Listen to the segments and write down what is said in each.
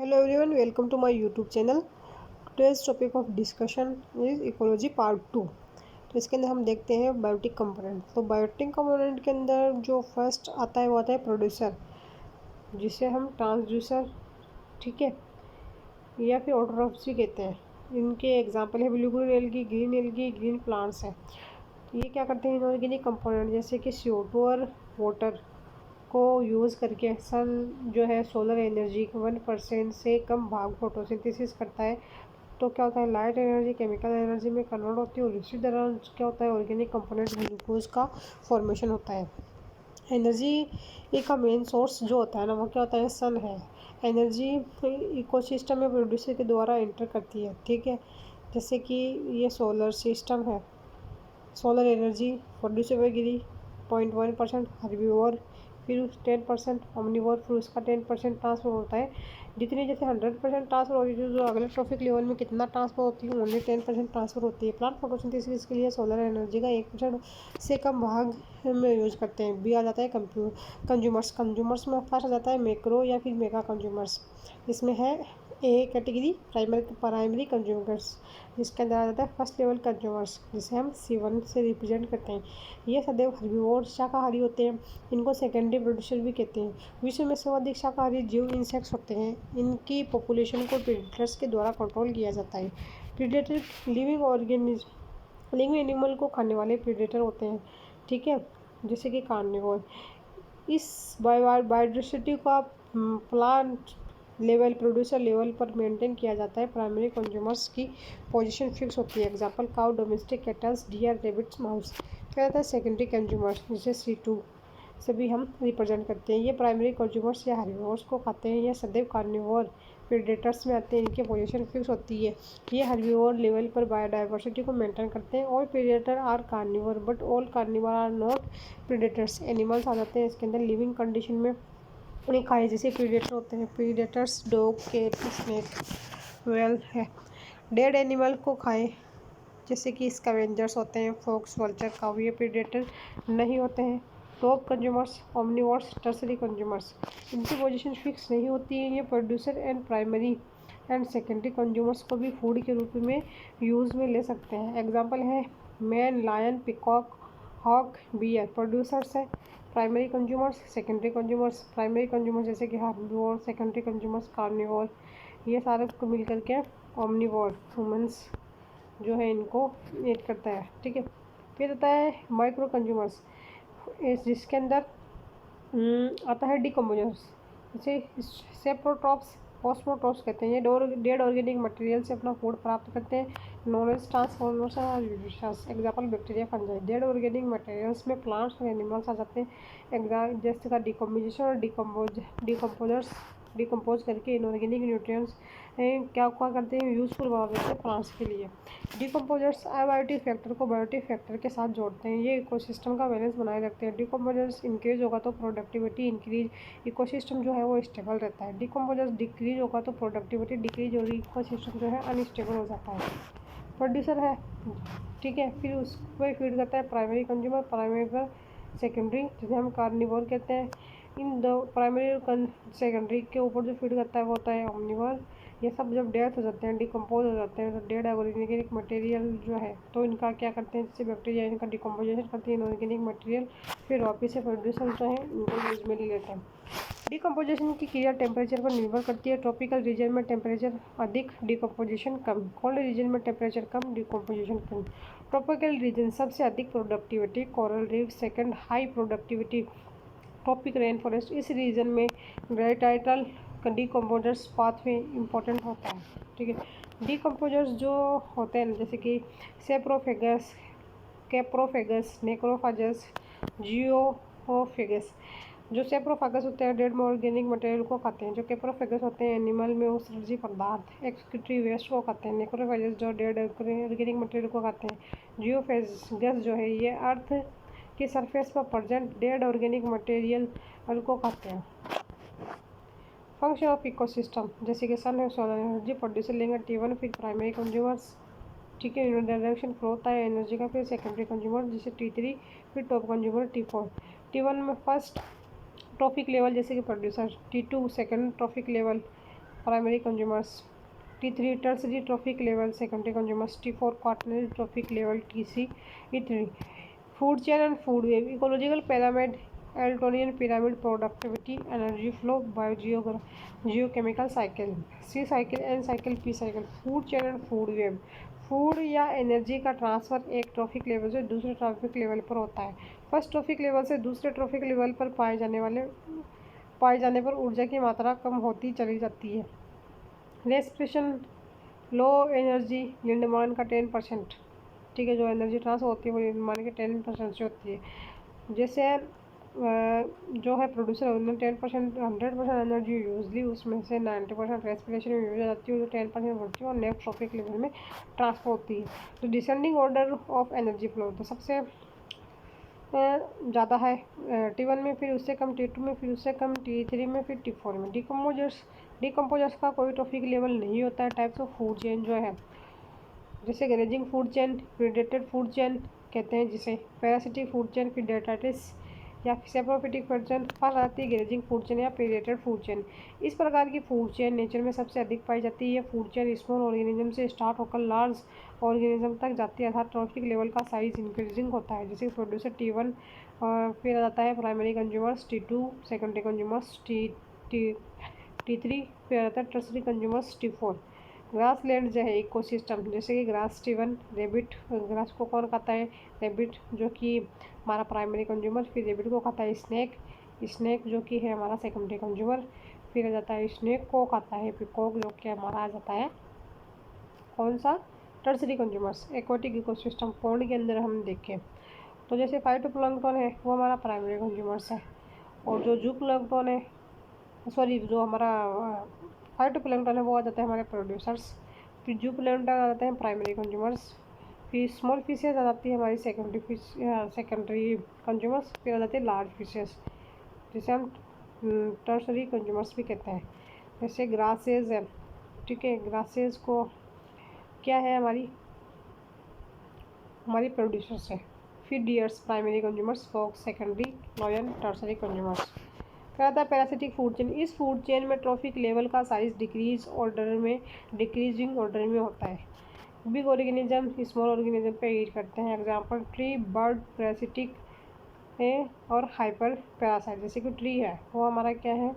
Hello everyone, welcome to my YouTube channel. Today's topic of discussion is ecology part 2। तो इसके अंदर हम देखते हैं बायोटिक कंपोनेंट। तो बायोटिक कंपोनेंट के अंदर जो फर्स्ट आता है वो आता है प्रोड्यूसर, जिसे हम ट्रांसड्यूसर, ठीक है, या फिर ऑटोट्रॉफ्स भी कहते हैं। इनके एग्जांपल है blue green algae, green plants है। तो ये क्या करते हैं इनऑर्गेनिक कंपोनेंट, जैसे कि CO2 और वाटर को यूज़ करके सन जो है सोलर एनर्जी 1% से कम भाग फोटोसिंथेसिस करता है। तो क्या होता है, लाइट एनर्जी केमिकल एनर्जी में कन्वर्ट होती है और इसी दौरान क्या होता है, ऑर्गेनिक कंपोनेंट ग्लूकोज का फॉर्मेशन होता है। एनर्जी का मेन सोर्स जो होता है ना, वो क्या होता है, सन है। एनर्जी इकोसिस्टम में प्रोड्यूसर के द्वारा एंटर करती है, ठीक है। जैसे कि ये सोलर सिस्टम है, सोलर एनर्जी प्रोड्यूसर में गिरी 0.1% हर्बीवोर, फिर 10% ओमनिवोर, फिर उसका 10% ट्रांसफर होता है। जितनी जैसे 100% ट्रांसफर होती है, जो अगले ट्रॉफिक लेवल में कितना ट्रांसफर होती है, ओनली 10% ट्रांसफर होती है। प्लांट फोटोसिंथेसिस के लिए सोलर एनर्जी का 1% से कम भाग में यूज करते हैं। बी आ जाता है कंज्यूमर्स में फर्स्ट आ जाता है मैक्रो या फिर मेगा कंज्यूमर्स। इसमें है ए कैटेगरी प्राइमरी कंज्यूमर्स, जिसके अंदर आ जाता है फर्स्ट लेवल कंज्यूमर्स, जिसे हम C1 से रिप्रेजेंट करते हैं। ये सदैव हर्बीवोर शाकाहारी होते हैं। इनको सेकेंडरी प्रोड्यूसर भी कहते हैं। विश्व में सर्वाधिक शाकाहारी जीव इंसेक्ट्स होते हैं। इनकी पॉपुलेशन को प्रेडेटर्स के द्वारा कंट्रोल किया जाता है। प्रेडेटर लिविंग एनिमल को खाने वाले प्रेडेटर होते हैं, ठीक है, जैसे कि कार्निवोर। इस बायोडाइवर्सिटी का प्लांट लेवल प्रोड्यूसर लेवल पर मेंटेन किया जाता है। प्राइमरी कंज्यूमर्स की पोजीशन फिक्स होती है। Example cow, domestic cattles, deer, rabbits, mouse. क्या रहता है सेकेंडरी कंज्यूमर्स, जिसे C2 से भी हम रिप्रेजेंट करते हैं। ये प्राइमरी कंज्यूमर्स या हर्बीवोर्स को खाते हैं। ये सदैव कार्निवोर प्रेडेटर्स में आते हैं। इनकी पोजीशन फिक्स होती है। ये हर्बीवोर लेवल पर बायोडाइवर्सिटी को मेंटेन करते हैं। All predator are carnivore but all carnivore are not predators. Animals आ जाते हैं इसके अंदर लिविंग कंडीशन में उन्हें खाए, जैसे प्रीडेटर होते हैं। Predators dog, cat, snake, whale है। डेड एनिमल को खाए, जैसे कि स्कैवेंजर्स होते हैं, फॉक्स, वल्चर, काऊ। ये प्रीडेटर नहीं होते हैं। Top consumers, omnivores, tertiary consumers. इनकी पोजीशन फिक्स नहीं होती है। ये producer and primary and secondary consumers को भी फूड के रूप में यूज़ में ले सकते हैं। एग्जाम्पल है man, lion, peacock, hawk, bear. Producers है primary consumers, secondary consumers. Primary consumers जैसे कि हार्बीवोर, सेकेंडरी कंज्यूमर्स कार्निवोर। ये सारे को मिल करके ओमनिवोर ह्यूमंस जो है इनको ईट करता है, ठीक है। फिर आता है माइक्रो कंज्यूमर्स, जिसके अंदर आता है डिकम्पोजर्स, जैसे सेप्रोट्रॉप्स, ऑस्मोट्रॉप्स कहते हैं। ये डेड ऑर्गेनिक मटेरियल से अपना फूड प्राप्त करते हैं। नॉलेज ट्रांसफॉर्मेशन और research. Example bacteria, fungi. Dead organic materials में प्लांट्स और एनिमल्स आ जाते हैं। जैसे का डिकम्पोजिशन और डिकम्पोज करके इनऑर्गेनिक न्यूट्रिएंट्स क्या करते हैं, यूजफुल बना देते हैं प्लांट्स के लिए। डिकम्पोजर्स अबायोटिक फैक्टर को बायोटिक फैक्टर के साथ जोड़ते हैं। ये इकोसिस्टम का बैलेंस बनाए रखते हैं। डिकम्पोजर्स इंक्रीज होगा तो प्रोडक्टिविटी इंक्रीज, इकोसिस्टम जो है वो स्टेबल रहता है। डिकम्पोजर्स डिक्रीज होगा तो प्रोडक्टिविटी डिक्रीज और इकोसिस्टम जो है अनस्टेबल हो जाता है। प्रोड्यूसर है, ठीक है, फिर उसको फीड करता है प्राइमरी कंज्यूमर, प्राइमरी पर सेकेंडरी, जिसे हम कार्निवोर कहते हैं। इन दो प्राइमरी और सेकेंडरी के ऊपर जो फीड करता है वो होता है ओमनिवोर। ये सब जब डेथ हो जाते हैं, डिकम्पोज हो जाते हैं, तो डेड ऑर्गेनिक मटेरियल जो है तो इनका क्या करते हैं, जैसे बैक्टीरिया इनका डिकम्पोजिशन करते हैं इनऑर्गेनिक मटेरियल, फिर वापस से प्रोड्यूसर जो है इनको यूज में ले लेते हैं। डिकम्पोजिशन की क्रिया टेम्परेचर पर निर्भर करती है। ट्रॉपिकल रीजन में टेम्परेचर अधिक, डिकम्पोजिशन कम। कोल्ड रीजन में टेम्परेचर कम, डिकम्पोजिशन कम। ट्रॉपिकल रीजन सबसे अधिक productivity, coral reef second high productivity, tropic rain forest. इस रीजन में वेटाइटल डिकम्पोजर्स पाथवे इंपॉर्टेंट होता है, ठीक है। डिकम्पोजर्स जो होते हैं जैसे कि सेप्रोफेगस, कैप्रोफेगस, नेक्रोफागस, जियोफेगस। जो सेप्रोफागस होते हैं डेड ऑर्गेनिक मटेरियल को खाते हैं। जो कैप्रोफेगस होते हैं एनिमल में उत्सर्जी पदार्थ एक्सक्रीटरी वेस्ट को खाते हैं। नेक्रोफेगस जो डेड ऑर्गेनिक मटेरियल को खाते हैं। जियोफेगस जो है ये अर्थ की सरफेस पर प्रेजेंट डेड ऑर्गेनिक मटेरियल को खाते हैं। फंक्शन ऑफ इकोसिस्टम, जैसे कि सन है सोलर एनर्जी प्रोड्यूसर लेंगे T1, फिर प्राइमरी कंज्यूमर्स, ठीक है, डायरेक्शन फ्लो होता है एनर्जी का, फिर सेकेंडरी कंज्यूमर जैसे T3, फिर टॉप कंज्यूमर T4। T1 में फर्स्ट ट्रॉफिक लेवल जैसे कि producer, T2 second trophic level, primary consumers, T3 tertiary trophic level secondary consumers, T4 quarterly trophic level TC E3 food chain and food web, ecological pyramid, Eltonian pyramid, productivity, energy flow, geochemical cycle, C cycle, N cycle, P cycle, food chain and food web. Food या energy का transfer एक trophic level से दूसरे traffic level पर होता है। First trophic level से दूसरे ट्रॉफिक लेवल पर पाए जाने पर ऊर्जा की मात्रा कम होती चली जाती है। रेस्पिरेशन, लो एनर्जी डिमांड का 10%, ठीक है, जो एनर्जी ट्रांसफर होती है वो डिमांड के 10% से होती है। जैसे जो है प्रोड्यूसर है उन्होंने 10% 100% एनर्जी यूजली उसमें से 90% रेस्पिरेशन में यूज हो जाती है, जो 10% बढ़ती है और नेक्स्ट ट्रॉफिक लेवल में ट्रांसफर होती है। तो descending order of energy flow, तो सबसे ज़्यादा है T1 में, फिर उससे कम T2 में, फिर उससे कम T3 में, फिर T4 में। डिकम्पोजर्स का कोई ट्रॉफिक लेवल नहीं होता है। टाइप्स ऑफ फूड चेन जो है, जैसे grazing food chain, predator food chain कहते हैं जिसे, पैरासिटिक फूड चेन, फिर डेटाटिस या सेप्रोफिटिक फूड चेन, फर्स्ट आती है ग्रेजिंग फूड चेन या प्रीडेटर फूड चेन। इस प्रकार की फूड चेन नेचर में सबसे अधिक पाई जाती है। फूड चेन स्मॉल ऑर्गेनिज्म से स्टार्ट होकर लार्ज ऑर्गेनिज्म तक जाती है, अर्थात ट्रॉफिक लेवल का साइज इंक्रीजिंग होता है। जैसे प्रोड्यूसर T1, फिर आ जाता है primary consumers T2, secondary consumers T3, फिर आ जाता है tertiary consumers T4। Grass land जो है इकोसिस्टम, जैसे कि ग्रास T1, रेबिट, ग्रास को कौन खाता है, रेबिट जो कि हमारा प्राइमरी कंज्यूमर, फिर रेबिट को खाता है स्नेक जो कि है हमारा सेकेंडरी कंज्यूमर, फिर आ जाता है स्नेक को खाता है पिकॉक जो कि हमारा आ जाता है कौन सा, tertiary consumers. Aquatic ecosystem, pond के अंदर हम देखें तो जैसे फाइटोप्लैंक्टन है वो हमारा प्राइमरी कंज्यूमर्स है, और जो जूप्लैंक्टन है, सॉरी, जो हमारा फाइटोप्लैंक्टन है वो आ जाता है हमारे प्रोड्यूसर्स, फिर जूप्लैंक्टन आ जाते हैं प्राइमरी कंज्यूमर्स, फिर स्मॉल फिशेज आ जाती है हमारी सेकेंडरी कंज्यूमर्स, फिर आ जाती है लार्ज फिशेज जिसे हम टर्सरी कंज्यूमर्स भी कहते हैं। जैसे ग्रासेज है, ठीक है, ग्रासेज को क्या है हमारी प्रोड्यूसर्स है। फिर deers primary consumers, fox secondary, lion tertiary consumers. क्या होता है पैरासिटिक फूड चेन, इस फूड चेन में ट्रॉफिक लेवल का साइज डिक्रीजिंग ऑर्डर में होता है। बिग ऑर्गेनिज्म स्मॉल ऑर्गेनिज्म पे ईट करते हैं, एग्जांपल ट्री, बर्ड, पैरासिटिक है, और हाइपर पैरासाइट। जैसे कि ट्री है वो हमारा क्या है,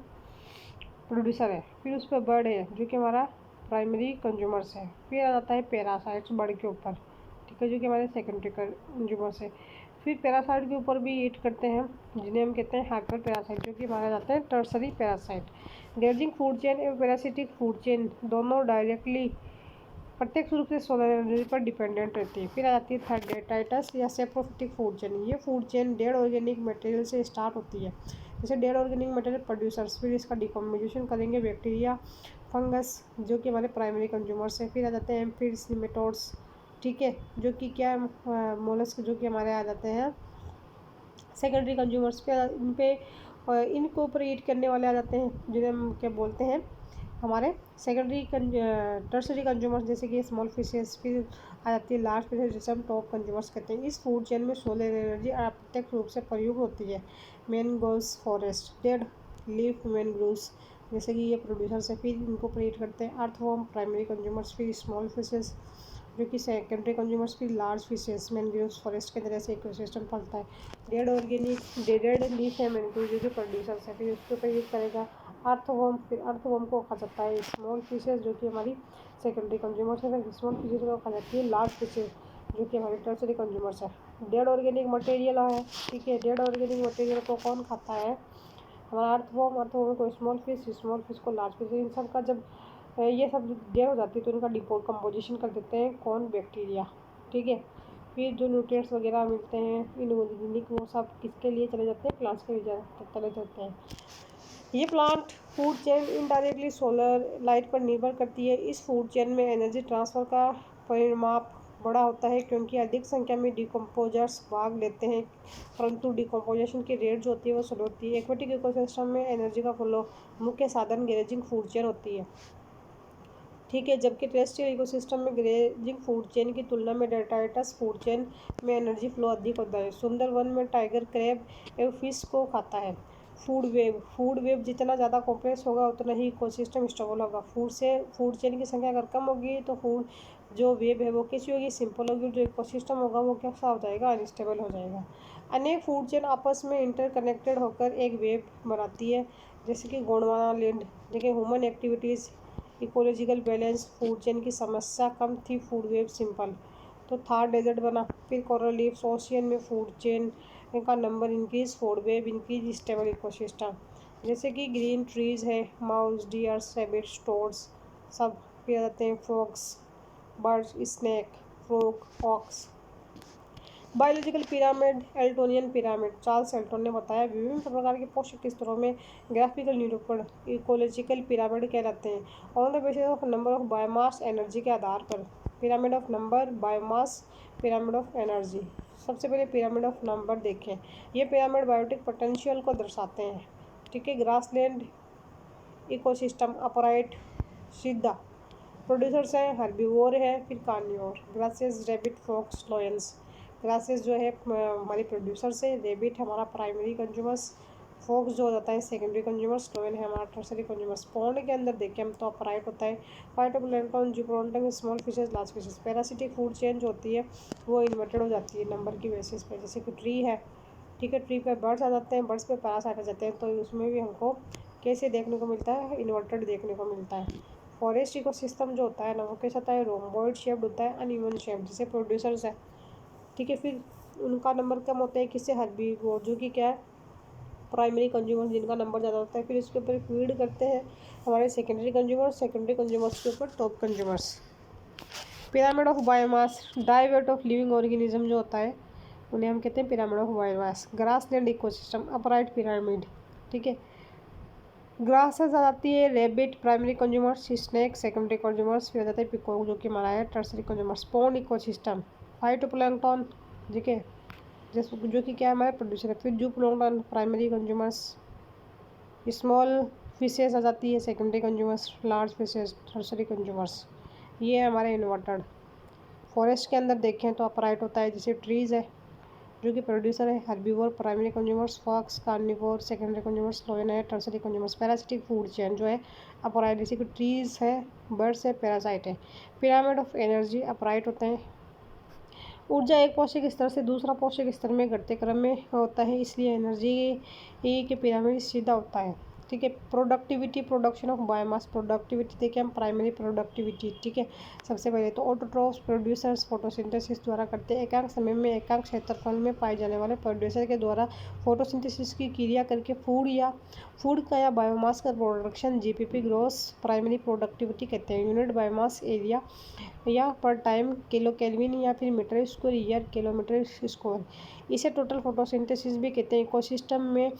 प्रोड्यूसर है, फिर उस पर बर्ड है जो कि हमारा प्राइमरी कंज्यूमर्स है, फिर आ जाता है पैरासाइट्स बर्ड के ऊपर, ठीक है, जो कि हमारे सेकेंडरी कंज्यूमर्स है। फिर पैरासाइट के ऊपर भी ईट करते हैं जिन्हें हम कहते हैं हाइपर पैरासाइट, जो कि माना जाता है tertiary parasite. Grazing food chain एवं पैरासिटिक फूड चेन दोनों डायरेक्टली प्रत्यक्ष रूप से सोलर एनर्जी पर डिपेंडेंट रहती है। फिर आ जाती है थर्ड डेटाइटस या सेप्रोफिटिक फूड चेन। ये food chain dead organic material से स्टार्ट होती है, जैसे डेड ऑर्गेनिक मटेरियल प्रोड्यूसर्स, फिर इसका डिकम्पोजिशन करेंगे बैक्टीरिया, फंगस जो कि हमारे प्राइमरी कंज्यूमर्स है। फिर आ जाते हैं एम्फिड्स, निमेटोड्स, ठीक है, जो कि क्या मोलस्क जो कि हमारे आ जाते हैं सेकेंडरी कंज्यूमर्स पे, इन पे इनको ऊपर ईट करने वाले आ जाते हैं जिन्हें हम क्या बोलते हैं हमारे सेकेंडरी टर्सरी कंज्यूमर्स, जैसे कि स्मॉल फिशेस। फिर आ जाती है लार्ज फिशेस जिसे हम टॉप कंज्यूमर्स कहते हैं। इस फूड चेन में सोलर एनर्जी अप्रत्यक्ष रूप से प्रयुक्त होती है। Mangroves forest, dead leaf mangroves, जैसे कि ये प्रोड्यूसर्स है, फिर इनको प्रेट करते हैं अर्थवॉर्म प्राइमरी कंज्यूमर्स, फिर स्मॉल फिशेस जो कि सेकेंडरी कंज्यूमर्स, फिर लार्ज फिशेस। मैनग्रोव्स फॉरेस्ट के अंदर ऐसे इकोसिस्टम फैलता है। डेड लीफ है मैनग्रोव जो कि प्रोड्यूसर्स है, फिर उसके ऊपर यूज करेगा अर्थवॉर्म, फिर अर्थवॉर्म को खा सकता है स्मॉल फिशेस जो कि हमारी सेकेंडरी कंज्यूमर्स है, फिर स्मॉल फिशेस को खा जाती है लार्ज फिशेस जो कि हमारी टर्सरी कंज्यूमर्स है। डेड ऑर्गेनिक मटेरियल है, ठीक है, डेड ऑर्गेनिक मटेरियल को कौन खाता है, हमारा अर्थवॉर्म को स्मॉल फिश को लार्ज फिश। इन सब का जब ये सब डेड हो जाती है तो इनका डिकम्पोजिशन कर देते हैं कौन, बैक्टीरिया, ठीक है। फिर जो न्यूट्रिएंट्स वगैरह मिलते हैं इनऑर्गेनिक वो सब किसके लिए चले जाते हैं, प्लांट्स के लिए चले जाते हैं। ये plant food chain indirectly solar light पर निर्भर करती है। इस फूड चेन में एनर्जी ट्रांसफ़र का परिमाप बड़ा होता है क्योंकि अधिक संख्या में डिकम्पोजर्स भाग लेते हैं, परंतु डिकम्पोजिशन की रेट जो होती है वो स्लो होती है। एक्वेटिक इकोसिस्टम में एनर्जी का फ्लो मुख्य साधन ग्रेजिंग फूड चेन होती है, ठीक है, जबकि टेरेस्ट्रियल इकोसिस्टम में ग्रेजिंग फूड चेन की तुलना में डेटाइटस फूड चेन में एनर्जी फ्लो अधिक होता है। सुंदरवन में टाइगर क्रैब एवं फिश को खाता है। फूड वेब जितना ज़्यादा कॉम्प्लेक्स होगा उतना ही इकोसिस्टम स्टेबल होगा। फूड चेन की संख्या अगर कम होगी तो फूड जो वेब है वो कैसी होगी, सिंपल होगी। जो इकोसिस्टम होगा वो कैसा हो जाएगा, अनस्टेबल हो जाएगा। अनेक फूड चेन आपस में इंटरकनेक्टेड होकर एक वेब बनाती है, जैसे कि गोंडवाना लैंड। देखिए, human activities, ecological balance, food chain की समस्या कम थी, फूड वेब सिंपल। तो थार डेजर्ट बना, फिर कोरल रीफ्स, ओशियन में फूड चेन का number increase, food web increase, stable ecosystem. जैसे कि ग्रीन ट्रीज है, माउस, डियर्स, रैबिट्स, टोड्स सब। फिर आते हैं frogs, birds, snake, frog, ox. Biological pyramid, Eltonian pyramid, Charles Elton ने बताया विभिन्न प्रकार के पोषक स्तरों में ग्राफिकल निरूपण इकोलॉजिकल पिरामिड कहलाते हैं। On the basis of number of biomass energy के आधार पर pyramid of number, biomass, pyramid of energy. सबसे पहले पिरामिड ऑफ नंबर देखें। ये पिरामिड बायोटिक पोटेंशियल को दर्शाते हैं। ठीक है, ग्रासलैंड इकोसिस्टम अपराइट सीधा, प्रोड्यूसर्स हैं, हर्बीवोर है, फिर carnivore. Grasses, rabbit, fox, lions. Grasses जो है हमारे प्रोड्यूसर्स है, रैबिट हमारा प्राइमरी कंज्यूमर्स, फॉक्स जो हो जाता है सेकेंडरी कंज्यूमर्स, लॉयन है हमारा टर्सरी कंज्यूमर्स। पॉन्ड के अंदर देखें हम तो अपराइट होता है, phytoplankton, zooplankton, small fishes, large fishes. Parasitic food change होती है वो इन्वर्टेड हो जाती है नंबर की बेसिस पे, जैसे कि ट्री है। ठीक है, ट्री पे बर्ड्स आ जाते हैं, बर्ड्स पे पैरासाइट आ जाते हैं, तो उसमें भी हमको कैसे देखने को मिलता है, इन्वर्टेड देखने को मिलता है। फॉरेस्ट इकोसिस्टम जो होता है ना वो कैसा होता है, रोम्बॉइड शेप्ड होता है, अनइवन शेप्ड, जैसे प्रोड्यूसर्स है। ठीक है, फिर उनका नंबर कम होता है, किससे, हर्बीवोर जो कि क्या है, प्राइमरी कंज्यूमर्स, जिनका नंबर ज़्यादा होता है। फिर इसके ऊपर फीड करते हैं हमारे सेकेंडरी कंज्यूमर्स के ऊपर top consumers. Pyramid of biomass, डाइवेट ऑफ लिविंग ऑर्गेनिज्म जो होता है उन्हें हम कहते हैं pyramid of biomass. Grassland ecosystem upright pyramid. ठीक है, ग्रासेस आ जाती है, rabbit primary consumers, snake secondary consumers, फिर आ जाता है पिकॉक जो कि हमारा है tertiary consumers. Pond ecosystem, phytoplankton, ठीक है, जो कि क्या है हमारे प्रोड्यूसर है। फिर जूप्लांक्टन प्राइमरी कंज्यूमर्स, स्मॉल फिशेस आ जाती है secondary consumers, large fishes tertiary consumers. ये है हमारे इन्वर्टेड। फॉरेस्ट के अंदर देखें तो अपराइट होता है, जैसे ट्रीज़ है जो कि प्रोड्यूसर है, herbivore primary consumers, fox carnivore secondary consumers, lion है tertiary consumers. Parasitic food chain जो है अपराइट, जैसे कि ट्रीज़ है, बर्ड्स है, पैरासाइट है। पिरामिड ऑफ एनर्जी अपराइट होते हैं। ऊर्जा एक पोषक स्तर से दूसरा पोषक स्तर में घटते क्रम में होता है, इसलिए एनर्जी के पिरामिड सीधा होता है। ठीक है, productivity, production of biomass, productivity देखिए हम प्राइमरी प्रोडक्टिविटी। ठीक है, सबसे पहले तो ऑटोट्रोफ्स प्रोड्यूसर्स फोटोसिंथेसिस द्वारा करते हैं। एकांक समय में एकांक क्षेत्रफल में पाए जाने वाले प्रोड्यूसर के द्वारा फोटोसिंथेसिस की क्रिया करके फूड का या बायोमास का production GPP gross primary productivity कहते हैं। यूनिट बायोमास एरिया या पर टाइम किलो केल्विन या फिर मीटर स्क्वायर या किलोमीटर स्क्वायर। इसे टोटल फोटोसिंथेसिस भी कहते हैं। इकोसिस्टम में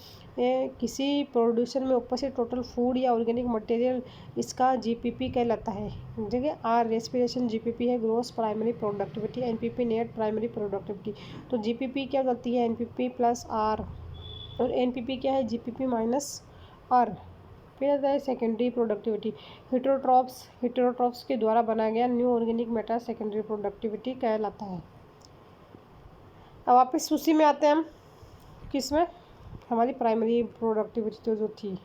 किसी प्रोड्यूसर में उपस्थित टोटल फूड या ऑर्गेनिक मटेरियल इसका जीपीपी कहलाता है। देखिए, आर रेस्पिरेशन जीपीपी है, gross primary productivity, NPP net primary productivity. तो जीपीपी क्या होती है, एनपीपी प्लस आर, और एनपीपी क्या है, जीपीपी माइनस आर। फिर आता है सेकेंडरी प्रोडक्टिविटी, हिटेरोट्रॉप्स के द्वारा बनाया गया new organic matter secondary productivity कहलाता है। अब वापस उसी में आते हैं हम, किस में, हमारी प्राइमरी प्रोडक्टिविटी जो थी,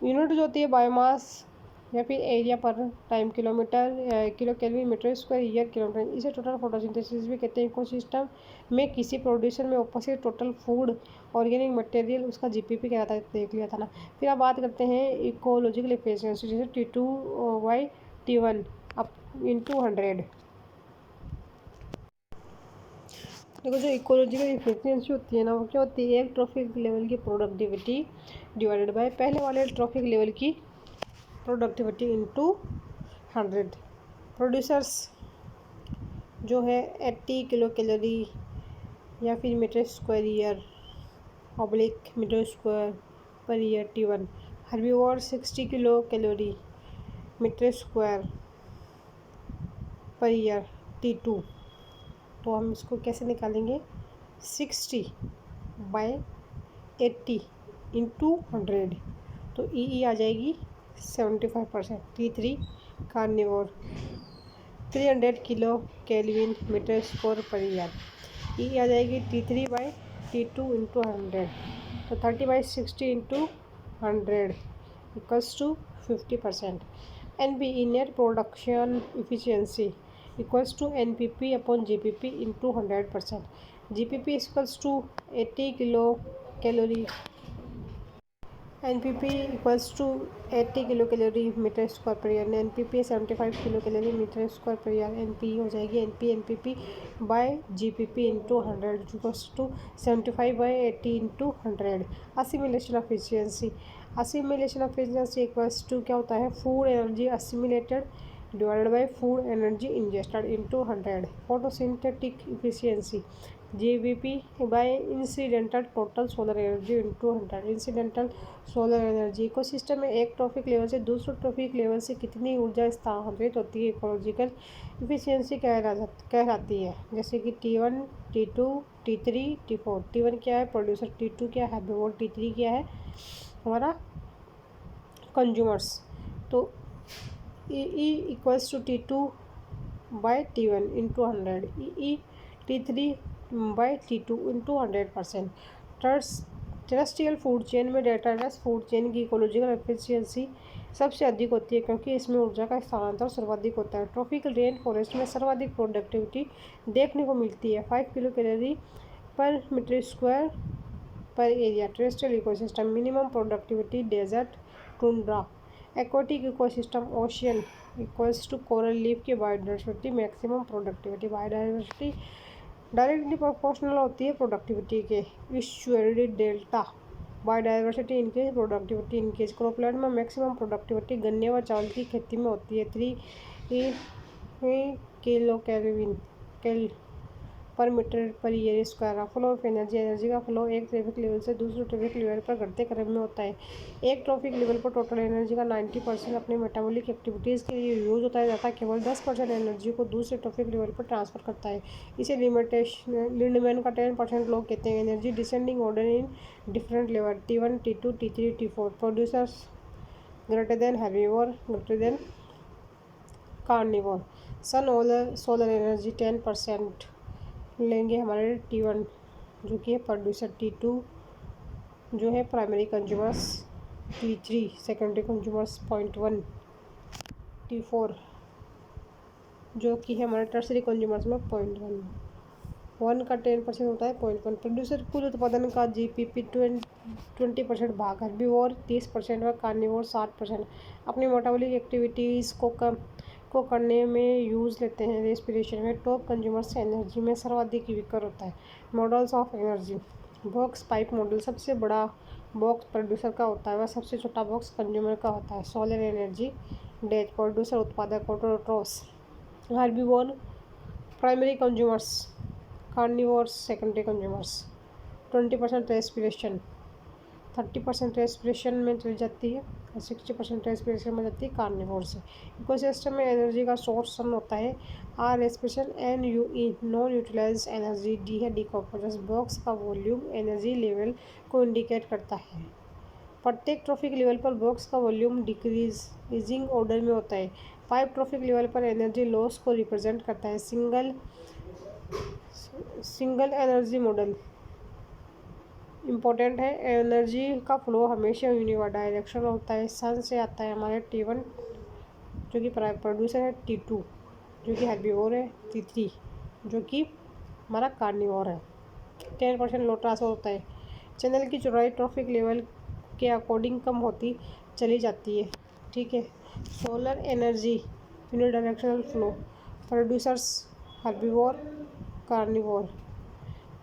यूनिट जो होती है बायोमास या फिर एरिया पर time kilometre kilo kelvin metre square year kilometre. इसे टोटल फोटोसिंथेसिस भी कहते हैं। इकोसिस्टम में किसी प्रोड्यूसर में उपस्थित टोटल फूड ऑर्गेनिक मटेरियल उसका जीपीपी कहलाता है, देख लिया था ना। फिर अब बात करते हैं इकोलॉजिकल एफिशिएंसी, जैसे T2/T1 अप इंटू 100। देखो, जो इकोलॉजिकल एफिशिएंसी होती है ना वो क्या होती है, एक ट्रॉफिक लेवल की प्रोडक्टिविटी डिवाइडेड बाय पहले वाले ट्रॉफिक लेवल की प्रोडक्टिविटी इंटू 100। प्रोड्यूसर्स जो है 80 किलो कैलोरी या फिर metre square year oblique metre square पर year T1। Herbivore 60 kilo calorie metre square पर ईयर T2। तो हम इसको कैसे निकालेंगे, 60/80 इंटू 100, तो ई आ जाएगी 75%। T3 carnivore 300 kilo kelvin metre square पर ईयर, ई आ जाएगी T3/T2 इंटू 100। तो 30/60 into 100 equals to 50%। NPE net production efficiency equals to NPP upon GPP into 100%। GPP equals to 80 kilo calorie, NPP equals to 80 kilo calorie metre square पर year. NPP 75 kilo calorie metre square पर year. NPE हो जाएगी NPP by GPP into 100 equals to 75/80 into 100। Assimilation efficiency equals to क्या होता है, food energy assimilated divided by food energy ingested into 100। Photosynthetic efficiency GBP by incidental total solar energy into 100। Incidental solar energy ecosystem में एक trophic level से दूसरे traffic level से कितनी ऊर्जा स्थानांतरित होती है, इकोलॉजिकल इफिशियंसी कहलाती है। जैसे कि T1, T2, T3, T4। T1 क्या है, प्रोड्यूसर। T2 क्या है, और T3 क्या है, हमारा कंज्यूमर्स। तो E equals to T2 by T1 into 100, E T3 by T2 into 100%। Terrestrial food chain में डेटालेस फूड चेन की इकोलॉजिकल एफिशिएंसी सबसे अधिक होती है क्योंकि इसमें ऊर्जा का स्थानांतरण सर्वाधिक होता है। ट्रॉपिकल रेन फॉरेस्ट में सर्वाधिक प्रोडक्टिविटी देखने को मिलती है, 5 kilo calorie per metre square per area. Terrestrial ecosystem minimum productivity desert tundra. Aquatic ecosystem ocean equals to coral leaf की biodiversity maximum productivity. Biodiversity directly proportional होती है प्रोडक्टिविटी के। Estuary delta biodiversity increase productivity increase. Cropland में maximum productivity गन्ने व चावल की खेती में होती है, 3 kilo calorie per metre per year square. Flow of energy का फ्लो एक ट्रैफिक लेवल से दूसरे ट्रैफिक लेवल पर घटते क्रम में होता है। एक ट्रैफिक लेवल पर टोटल एनर्जी का 90% अपने मेटाबॉलिक एक्टिविटीज़ के लिए यूज होता है जाता है, केवल 10% एनर्जी को दूसरे ट्रैफिक लेवल पर ट्रांसफर करता है। इसे लिंडमैन का 10% लोग कहते हैं। Energy descending order in different level, T1, T2, T3, T4। Producers greater than herbivore, greater than carnivore. Sun solar energy 10% लेंगे हमारे T1 जो कि है प्रोड्यूसर, T2 जो है primary consumers, T3 secondary consumers 0.1, T4 जो कि है हमारे टर्सरी कंज्यूमर्स में 0.1। 1 का 10% होता है 0.1। प्रोड्यूसर कुल उत्पादन का GPP 20% भाग, हेर्बिवोर 30% व कार्निवोर 60% अपनी मेटाबॉलिक एक्टिविटीज़ को करने में यूज़ लेते हैं। रेस्पिरेशन में टॉप कंज्यूमर्स एनर्जी में सर्वाधिक विकर होता है। Models of energy box pipe model सबसे बड़ा बॉक्स प्रोड्यूसर का होता है वह सबसे छोटा बॉक्स कंज्यूमर का होता है। सोलर एनर्जी डेट प्रोड्यूसर उत्पादक ऑटोट्रोफs, herbivore primary consumers, carnivores secondary consumers. 20% respiration, 30% respiration में चली जाती है और 60% रेस्पिरेशन में जाती है कार्निवोर से। इकोसिस्टम में एनर्जी का सोर्स सन होता है। R respiration, NUE non utilise energy, D है डिकम्पोजर्स। बॉक्स का वॉल्यूम एनर्जी लेवल को इंडिकेट करता है। प्रत्येक ट्रॉफिक लेवल पर बॉक्स का वॉल्यूम डिक्रीजिंग ऑर्डर में होता है। पाइप ट्रॉफिक लेवल पर एनर्जी लॉस को रिप्रेजेंट करता है। सिंगल एनर्जी मॉडल इम्पोर्टेंट है। एनर्जी का फ्लो हमेशा यूनिडायरेक्शनल होता है। सन से आता है हमारे T1 जो कि प्रोड्यूसर है, T2 जो कि हेर्बिवोर है, T3 जो कि हमारा कार्निवोर है। 10% लो ट्रांसफर होता है। चैनल की चौड़ाई ट्रॉफिक लेवल के अकॉर्डिंग कम होती चली जाती है, ठीक है। Solar energy unidirectional flow, producers herbivore, carnivore.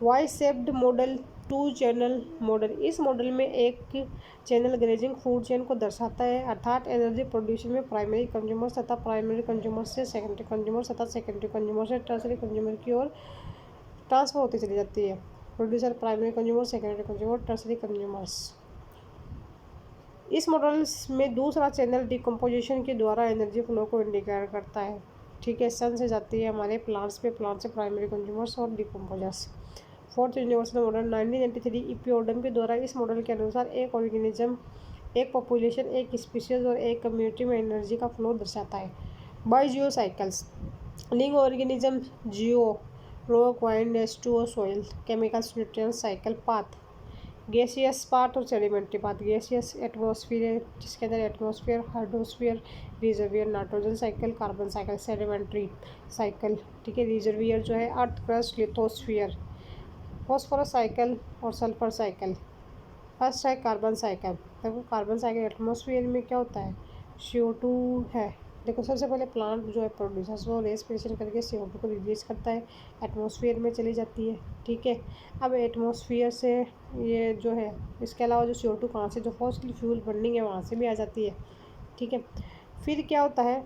Y shaped model 2 channel model, इस मॉडल में एक चैनल ग्रेजिंग फूड चेन को दर्शाता है, अर्थात एनर्जी प्रोड्यूशन में प्राइमरी कंज्यूमर्स तथा प्राइमरी कंज्यूमर्स से सेकेंडरी कंज्यूमर्स तथा सेकेंडरी कंज्यूमर से टर्सरी कंज्यूमर की ओर ट्रांसफर होती चली जाती है। Producer, primary consumer, secondary consumer, tertiary consumers. इस मॉडल्स में दूसरा चैनल डिकम्पोजिशन के द्वारा एनर्जी फ्लो को इंडिकेट करता है, ठीक है। सन से जाती है हमारे प्लांट्स पे, प्लांट से प्राइमरी कंज्यूमर्स और डिकम्पोजर्स। फोर्थ यूनिवर्सल मॉडल 1993 इपियोडम के द्वारा। इस मॉडल के अनुसार एक ऑर्गेनिज्म, एक पॉपुलेशन, एक स्पीशीज और एक कम्युनिटी में एनर्जी का फ्लो दर्शाता है। Bio geo cycles, living organism, geo, rock, wind, H2O, soil, chemicals, nutrients, cycle, path. Gaseous part और सेडिमेंट्री पार्ट। गैसियस एटमॉस्फेयर है जिसके अंदर atmosphere, hydrosphere, reservoir, nitrogen cycle, carbon cycle, sedimentary cycle. ठीक है, reservoir जो है earth crust, lithosphere, phosphorus cycle और sulphur cycle. First है कार्बन साइकिल। देखो कार्बन साइकिल एटमॉस्फेयर में क्या होता है, CO2 है। देखो सबसे पहले प्लांट जो है प्रोड्यूसर्स वो रेस्पिरेशन करके CO2 को रिलीज करता है, एटमॉस्फेयर में चली जाती है। ठीक है, अब एटमॉस्फेयर से ये जो है, इसके अलावा जो CO2 कहाँ से, जो फॉसिल फ्यूल बर्निंग है वहाँ से भी आ जाती है। ठीक है, फिर क्या होता है,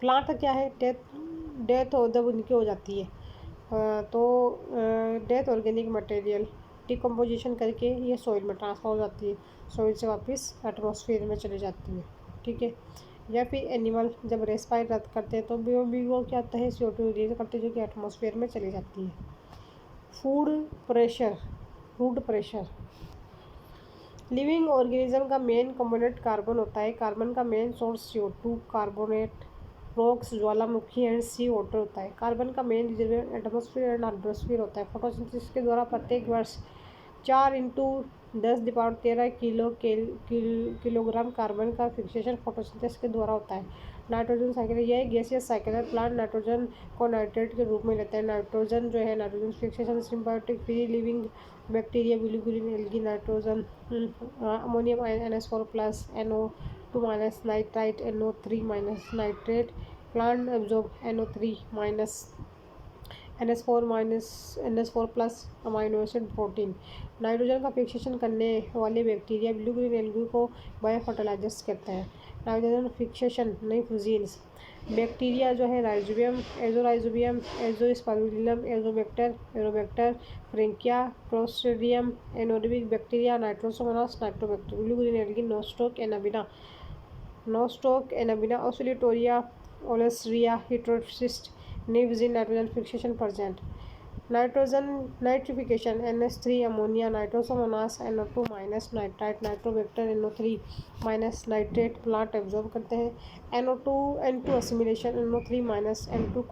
प्लांट क्या है, डेथ जब उनकी हो जाती है तो डेथ ऑर्गेनिक मटेरियल डिकम्पोजिशन करके ये सॉइल में ट्रांसफर हो जाती है, सॉइल से वापस एटमॉस्फेयर में चली जाती है। ठीक है, या फिर एनिमल जब रेस्पायर रद्द करते हैं तो भी वो क्या होता है, CO2 रिलीज करते हैं जो कि एटमॉस्फेयर में चली जाती है। Food pressure. लिविंग ऑर्गेनिज्म का मेन कंपोनेंट कार्बन होता है। कार्बन का main source CO2, carbonate rocks, Jwalamukhi and C water होता है। कार्बन का main reservoir atmosphere and hydrosphere होता है। फोटोसिंथेसिस के द्वारा प्रत्येक वर्ष 4×10⁻13 किलोग्राम कार्बन का फिक्सेशन फोटोसिंथेसिस के द्वारा होता है। नाइट्रोजन साइकिल, यह एक गैसियस साइकिल है। प्लांट नाइट्रोजन को नाइट्रेट के रूप में लेता है। नाइट्रोजन जो है, nitrogen fixation symbiotic free living bacteria, blue green algae, nitrogen, ammonium NH4 plus, NO2 minus, nitrite, NO3 minus, nitrate, plant absorb NO3 minus, NH4 plus, amino acid, protein. Nitrogen का fixation करने वाले bacteria blue green algae को biofertilizers कहते हैं। Nitrogen fixation नई फ्यूजीन्स bacteria जो है, Rhizobium, Azorhizobium, Azospirillum, Aerobacter, Frankia, Clostridium, anaerobic bacteria, Nitrosomonas, Nitrobacter, blue green algae, Nostoc Anabaena, Oscillatoria, ओलेस्रिया, हिट्रोसिस्ट, निवजिन, nitrogen fixation present. Nitrogen nitrification NH3 ammonia, Nitrosomonas, NO2 minus, nitrite, Nitrobacter, NO3 minus, nitrate plant absorb करते हैं। N2 assimilation, NO3 minus, M2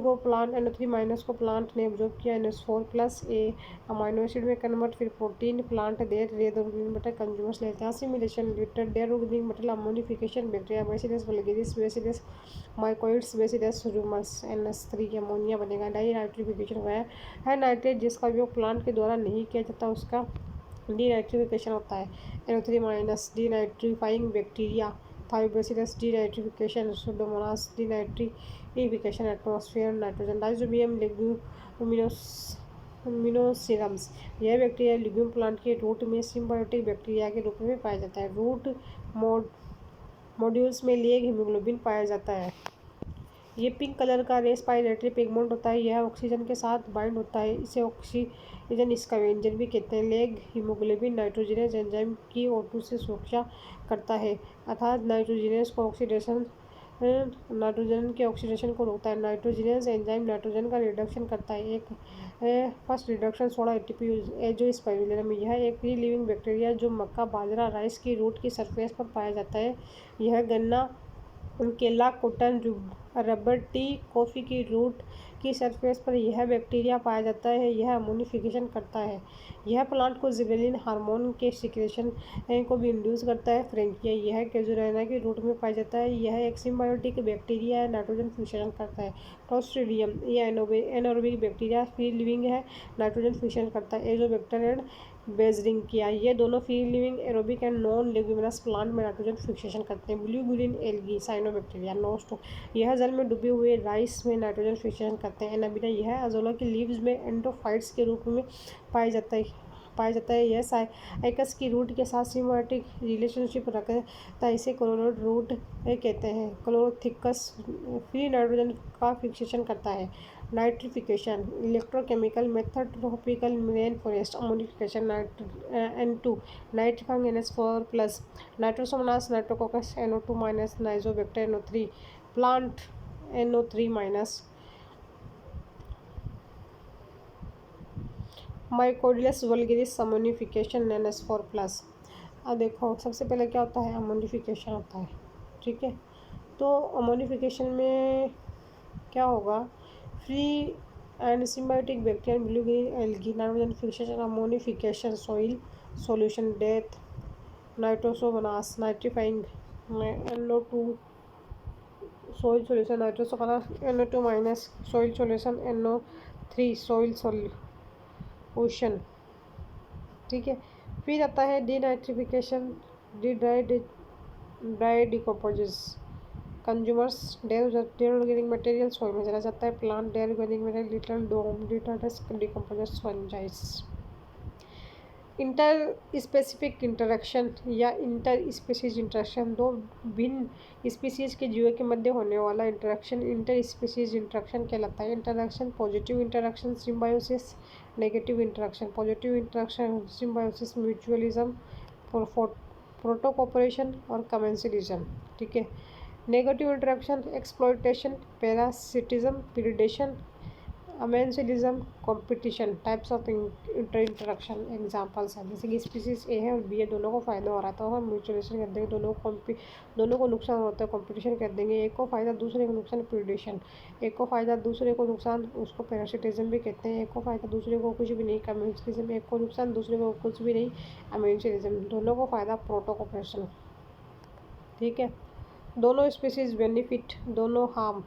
को plant, NO3 minus को plant ने absorb किया, NH4 plus a amino acid में convert, फिर protein plant their dead organic material consumers लेते हैं। Assimilation litter their organic material, ammonification bacteria Bacillus vulgaris, Bacillus mycoides, Bacillus ramosus, NH3 ammonia बनेगा। Denitrification वह है nitrate जिसका उपयोग plant के द्वारा नहीं किया जाता, उसका डीनाइट्रिफिकेशन होता है। NO3 minus, denitrifying bacteria, Thiobacillus, denitrification, Pseudomonas, denitrification, atmosphere, nitrogen. Rhizobium, leguminosarum, यह बैक्टीरिया लिग्यूम प्लांट के रूट में सिम्बायोटिक बैक्टीरिया के रूप में पाया जाता है। रूट मॉड्यूल्स में लेग हीमोग्लोबिन पाया जाता है। ये पिंक कलर का रेस्पिरेटरी पिगमेंट होता है, यह ऑक्सीजन के साथ बाइंड होता है, इसे ऑक्सीजन स्कैवेंजर भी कहते हैं। लेग हीमोग्लोबिन नाइट्रोजनस एंजाइम की O2 से सुरक्षा करता है, अर्थात नाइट्रोजन के ऑक्सीडेशन को रोकता है। नाइट्रोजनस एंजाइम नाइट्रोजन का रिडक्शन करता है। एक फर्स्ट रिडक्शन सोडा ATP एजोस्पाइरुलिनम, यह एक फ्री लिविंग बैक्टीरिया जो मक्का, बाजरा, राइस की रूट की सरफेस पर पाया जाता है। यह गन्ना, केला, कॉटन, रबर, टी, कॉफ़ी की रूट की सरफेस पर यह बैक्टीरिया पाया जाता है। यह अमोनिफिकेशन करता है। यह प्लांट को जिबरेलिन हार्मोन के सिक्रेशन को भी इंड्यूस करता है। फ्रेंकिया, यह कैजुरेना की रूट में पाया जाता है। यह एक सिम्बायोटिक बैक्टीरिया है, नाइट्रोजन फिक्सेशन करता है। क्लोस्ट्रिडियम, यह एनोरोबिक बैक्टीरिया फ्री लिविंग है, नाइट्रोजन फिक्सेशन करता है। एजोबैक्टर एंड बेजरिंकिया, ये दोनों free living aerobic and non leguminous plant में नाइट्रोजन फिक्सेशन करते हैं। Blue green algae, cyanobacteria, Nostoc, यह जल में डूबे हुए राइस में नाइट्रोजन फिक्सेशन करते हैं। एनाबिना, यह अजोला की लीव्स में एंडोफाइट्स के रूप में पाया जाता है। यह साइकस की रूट के साथ सिम्बायोटिक रिलेशनशिप रखता है, इसे क्लोरोड रूट कहते हैं। क्लोरोथिकस फ्री नाइट्रोजन का फिक्सेशन करता है। Nitrification electrochemical method, tropical rain forest, ammonification, N2 nitrifying NH4 plus, Nitrosomonas, Nitrococcus, NO2 minus, Nitrobacter, NO3 plant, NO3 minus, mycoides vulgaris, ammonification, NH4 plus. अब देखो सबसे पहले क्या होता है, अमोनिफिकेशन होता है। ठीक है, तो अमोनिफिकेशन में क्या होगा, free and symbiotic bacteria and blue green algae, nitrogen fixation, ammonification, soil solution, death, nitrosomonas, nitrifying, NO2 soil solution, nitrosomonas, NO2 minus soil solution, NO3 soil solution। ठीक है, फिर आता है denitrification, dry decomposes, consumers dead organic material soil में चला जाता है, plant dead organic material litter dome detergents decomposers fungi. Interspecific interaction या इंटर स्पीसीज इंटरेक्शन, दो भिन्न स्पीसीज के जीवों के मध्य होने वाला इंटरेक्शन इंटर स्पीसीज इंटरेक्शन कहलाता है। Interaction positive interaction symbiosis, negative interaction positive interaction symbiosis, mutualism, protocooperation और कमेंसलिज्म। ठीक है, negative interaction exploitation, parasitism, predation, amensalism, competition. Types of interaction examples हैं, जैसे कि स्पीसीज ए है और बी है, दोनों को फायदा हो रहा है तो हम म्यूचुअलाइजेशन कर देंगे, दोनों को नुकसान होता है, कंपटीशन कर देंगे। एक को फायदा दूसरे को नुकसान, प्रीडेशन। एक को फायदा दूसरे को नुकसान, उसको पैरासिटिज्म भी कहते हैं। एक को फायदा दूसरे को कुछ भी नहीं, कमेंसलिज्म। एक को नुकसान दूसरे को कुछ भी नहीं, अमेंसलिज्म। दोनों को फायदा, प्रोटोकॉपरेशन। ठीक है, दोनों स्पीसीज बेनिफिट, दोनों हार्म।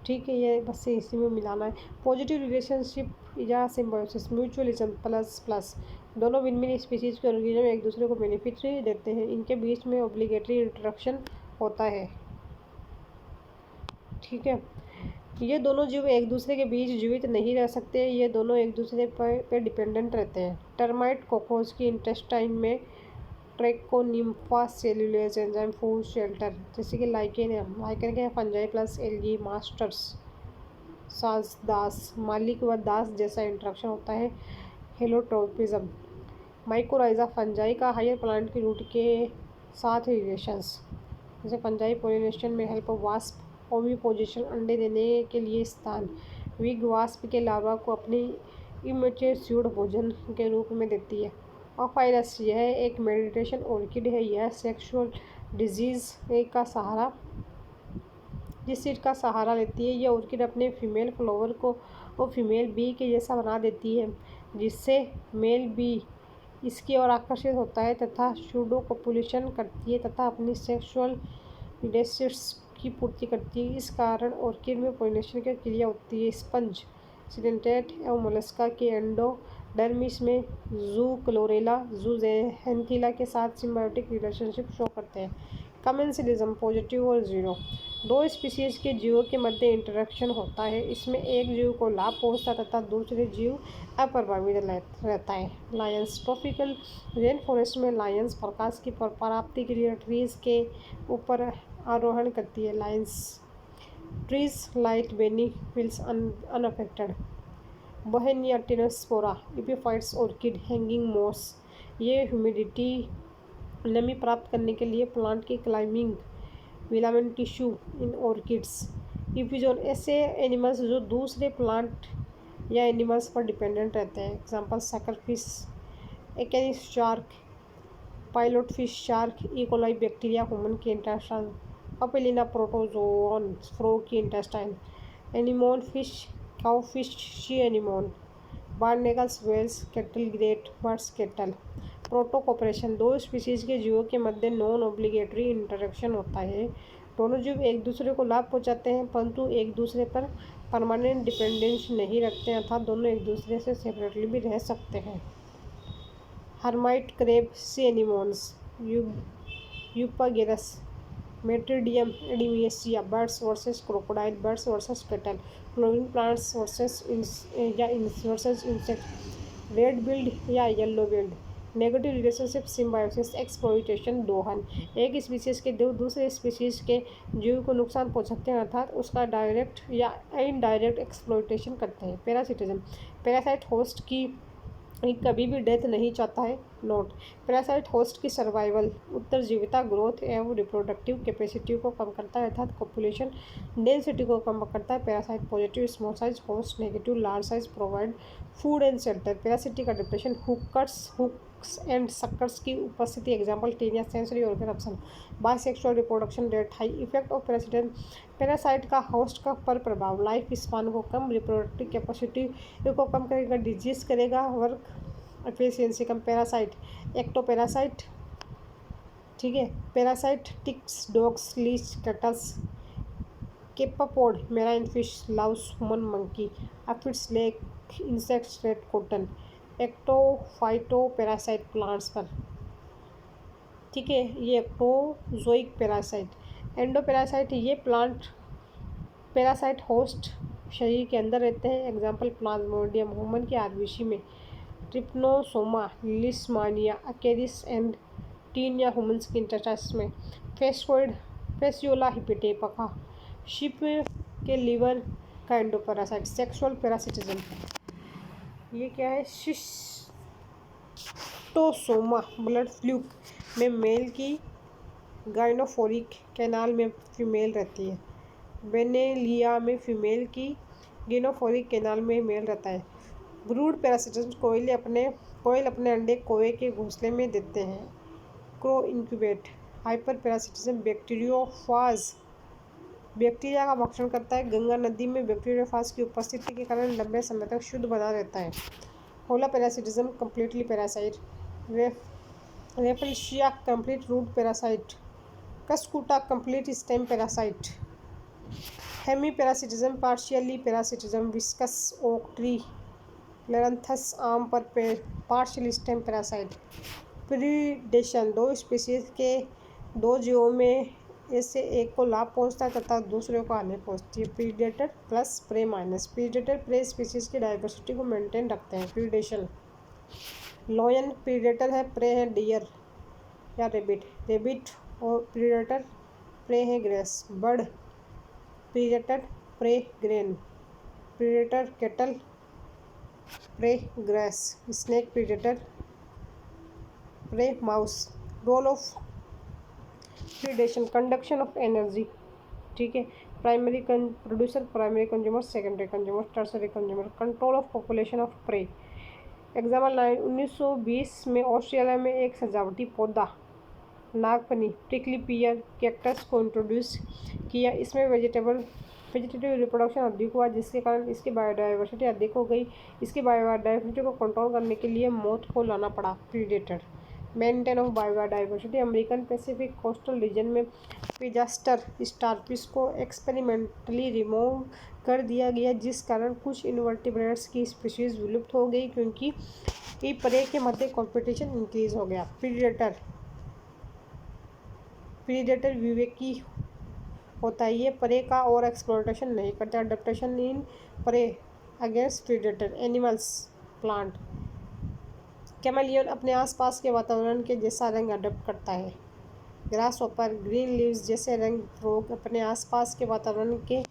ठीक है, ये बस इसी में मिलाना है। पॉजिटिव रिलेशनशिप या सिम्बायोसिस, म्यूचुअलिज्म प्लस प्लस, दोनों भिन्न भिन्न स्पीसीज के ऑर्गेनिज्म एक दूसरे को बेनिफिट देते हैं, इनके बीच में ऑब्लिगेटरी इंटरेक्शन होता है। ठीक है, ये दोनों जीव एक दूसरे के बीच जीवित नहीं रह सकते, ये दोनों एक दूसरे पर डिपेंडेंट रहते हैं। टर्माइट कॉकरोच की इंटेस्टाइन में ट्रैकोनिम्फा सेलुलोज एंजाइम फूड शेल्टर, जैसे कि लाइकेन है, लाइकेन के फंजाई प्लस एल्गी मास्टर्स सास दास, मालिक व दास जैसा इंटरेक्शन होता है। हेलोट्रोपिज्म, माइकोराइजा फंजाई का हायर प्लांट की रूट के साथ रिलेशंस, जैसे फंजाई पोलिनेशन में हेल्प, वास्प ओविपोजिशन अंडे देने के लिए स्थान, विग वास्प के लार्वा को अपनी इमेच्योर भोजन के रूप में देती है। ऑफाइरस, यह एक मेडिटेशन ऑर्किड है, यह सेक्सुअल डिजीज का सहारा जिस चीज़ का सहारा लेती है, यह ऑर्किड अपने फीमेल फ्लावर को वो फीमेल बी के जैसा बना देती है, जिससे मेल बी इसकी ओर आकर्षित होता है तथा सूडो कॉपुलेशन करती है तथा अपनी सेक्सुअल डिजायर्स की पूर्ति करती है। इस कारण ऑर्किड में पोलिनेशन की क्रिया होती है। स्पंज, सिडेंटेट एवं मोलस्का के एंडोडर्मिस में जू क्लोरेला जूजेंथिला के साथ सिम्बायोटिक रिलेशनशिप शो करते हैं। कमेंसलिज्म पॉजिटिव और जीरो, दो स्पीसीज के जीवों के मध्य इंटरेक्शन होता है, इसमें एक जीव को लाभ पहुंचता तथा दूसरे जीव अप्रभावित रहता है। लायंस, ट्रॉपिकल रेन फॉरेस्ट में लायंस प्रकाश की प्राप्ति के लिए ट्रीज के ऊपर आरोहण करती है। Lianas trees light benefits unaffected. Bauhinia Tinospora epiphytes orchid hanging moss, ये ह्यूमिडिटी नमी प्राप्त करने के लिए प्लांट की climbing filament tissue in orchids. Effusion, ऐसे एनिमल्स जो दूसरे प्लांट या एनिमल्स पर डिपेंडेंट रहते हैं। Example suckerfish, Echeneis shark, pilot fish shark, E coli bacteria human की इंटेस्टाइन, अपेलिना प्रोटोजोन फ्रॉग की intestine, anemone fish, cow fish, sea anemone, barnacles whales, cattle egret birds cattle. प्रोटोकॉपरेशन, दो species के जीवों के मध्य नॉन ऑब्लिगेटरी इंटरेक्शन होता है, दोनों जीव एक दूसरे को लाभ पहुंचाते हैं परंतु एक दूसरे पर परमानेंट डिपेंडेंस नहीं रखते हैं, अर्थात दोनों एक दूसरे से सेपरेटली भी रह सकते हैं। Hermit crab, sea anemones, Eupagurus, Metridium Adamsia, birds versus crocodile, birds versus cattle, flowering plants versus insect, red billed या yellow billed. Negative relationship symbiosis exploitation, दोहन, एक स्पीसीज के दूसरे स्पीसीज के जीव को नुकसान पहुंचाते हैं अर्थात उसका डायरेक्ट या इनडायरेक्ट एक्सप्लॉइटेशन करते हैं। पैरासिटिज्म, पैरासाइट होस्ट की कभी भी डेथ नहीं चाहता है। नोट, पैरासाइट होस्ट की सर्वाइवल, उत्तरजीविता, ग्रोथ एवं रिप्रोडक्टिव कैपेसिटी को कम करता है अर्थात पॉपुलेशन डेंसिटी को कम करता है। Parasite positive small size host, negative large size provide food and shelter. Parasitic adaptation, hooks ducts and suckers की उपस्थिति, example Taenia sensory organ, bisexual reproduction rate high, effect of parasite का host का पर प्रभाव, लाइफ स्पान को कम, reproductive capacity को कम करेगा, disease करेगा, वर्क एफिशिएंसी कम। पैरासाइट, एक्टोपैरासाइट, ठीक है, parasite ticks, dogs, leech, cattles, copepod, marine fish, louse, human monkey, aphids, lac, insects, red cotton. Ectophytoparasite plants पर, ठीक है, ये एक्टोजोइक पैरासाइट। एंडोपैरासाइट, ये प्लांट पैरासाइट होस्ट शरीर के अंदर रहते हैं, एग्जाम्पल प्लाज्मोडियम, ह्यूमन के आरबीसी में, Trypanosoma, Leishmania, Ascaris and Taenia, humans के इंटेस्टाइन्स में, फेस्कोइड, फेसियोला हिपिटेपका, शिप के लिवर का एंडोपैरासाइट। सेक्सुअल पैरासिटिज्म, ये क्या है, शिस्टोसोमा, ब्लड फ्लूक में मेल की गाइनोफोरिक कैनाल में फीमेल रहती है, बेनेलिया में फीमेल की गाइनोफोरिक कैनाल में मेल रहता है। ब्रूड पैरासिटिज्म, कोयल अपने अंडे कोए के घोंसले में देते हैं, crow incubate. Hyper parasitism, bacteriophage bacteria का भक्षण करता है, गंगा नदी में बैक्टीरियोफाज की उपस्थिति के कारण लंबे समय तक शुद्ध बना रहता है। Holoparasitism, completely parasite, Rafflesia complete root parasite, Cuscuta complete stem parasite. Hemiparasitism, partially parasitism, Viscum oak tree, Loranthus आम पर पेड़, पार्शियल स्टेम पैरासाइट। प्रीडेशन, दो स्पीशीज के दो जीवों में से एक को लाभ पहुंचता है तथा दूसरे को हानि पहुंचती है। Predator plus prey minus, predator prey species की डाइवर्सिटी को मेंटेन रखते हैं। प्रीडेशन, लॉयन प्रीडेटर है, प्रे है डियर या रेबिट और प्रीडेटर, प्रे है grass. Bird predator, prey grain, predator cattle, prey grass. Snake predator, prey mouse. Role of predation, conduction of energy, ठीक है, primary producer, primary consumer, secondary consumer, tertiary consumer. Control of population of prey, example 1920 में Australia में एक सजावटी पौधा नागफनी prickly पियर cactus को introduce किया। इसमें वेजिटेटिव रिप्रोडक्शन अधिक हुआ, जिसके कारण इसकी बायोडाइवर्सिटी अधिक हो गई। इसकी बायोडाइवर्सिटी को कंट्रोल करने के लिए मौत को लाना पड़ा। Predator, maintain of biodiversity, American Pacific coastal region में पिजास्टर स्टारफिश को एक्सपेरिमेंटली रिमूव कर दिया गया, जिस कारण कुछ इनवर्टिब्रेट्स की स्पीशीज विलुप्त हो गई क्योंकि प्रे के मध्य कंपटीशन इंक्रीज हो गया। प्रीडेटर विवेकी होता है, ये प्रे का और एक्सप्लॉयटेशन नहीं करता। Adaptation in prey against predator, animals, plant. Chameleon अपने आसपास के वातावरण के जैसा रंग अडॉप्ट करता है। ग्रास हॉपर ग्रीन लीव्स जैसे रंग, फ्रॉग अपने आसपास के वातावरण के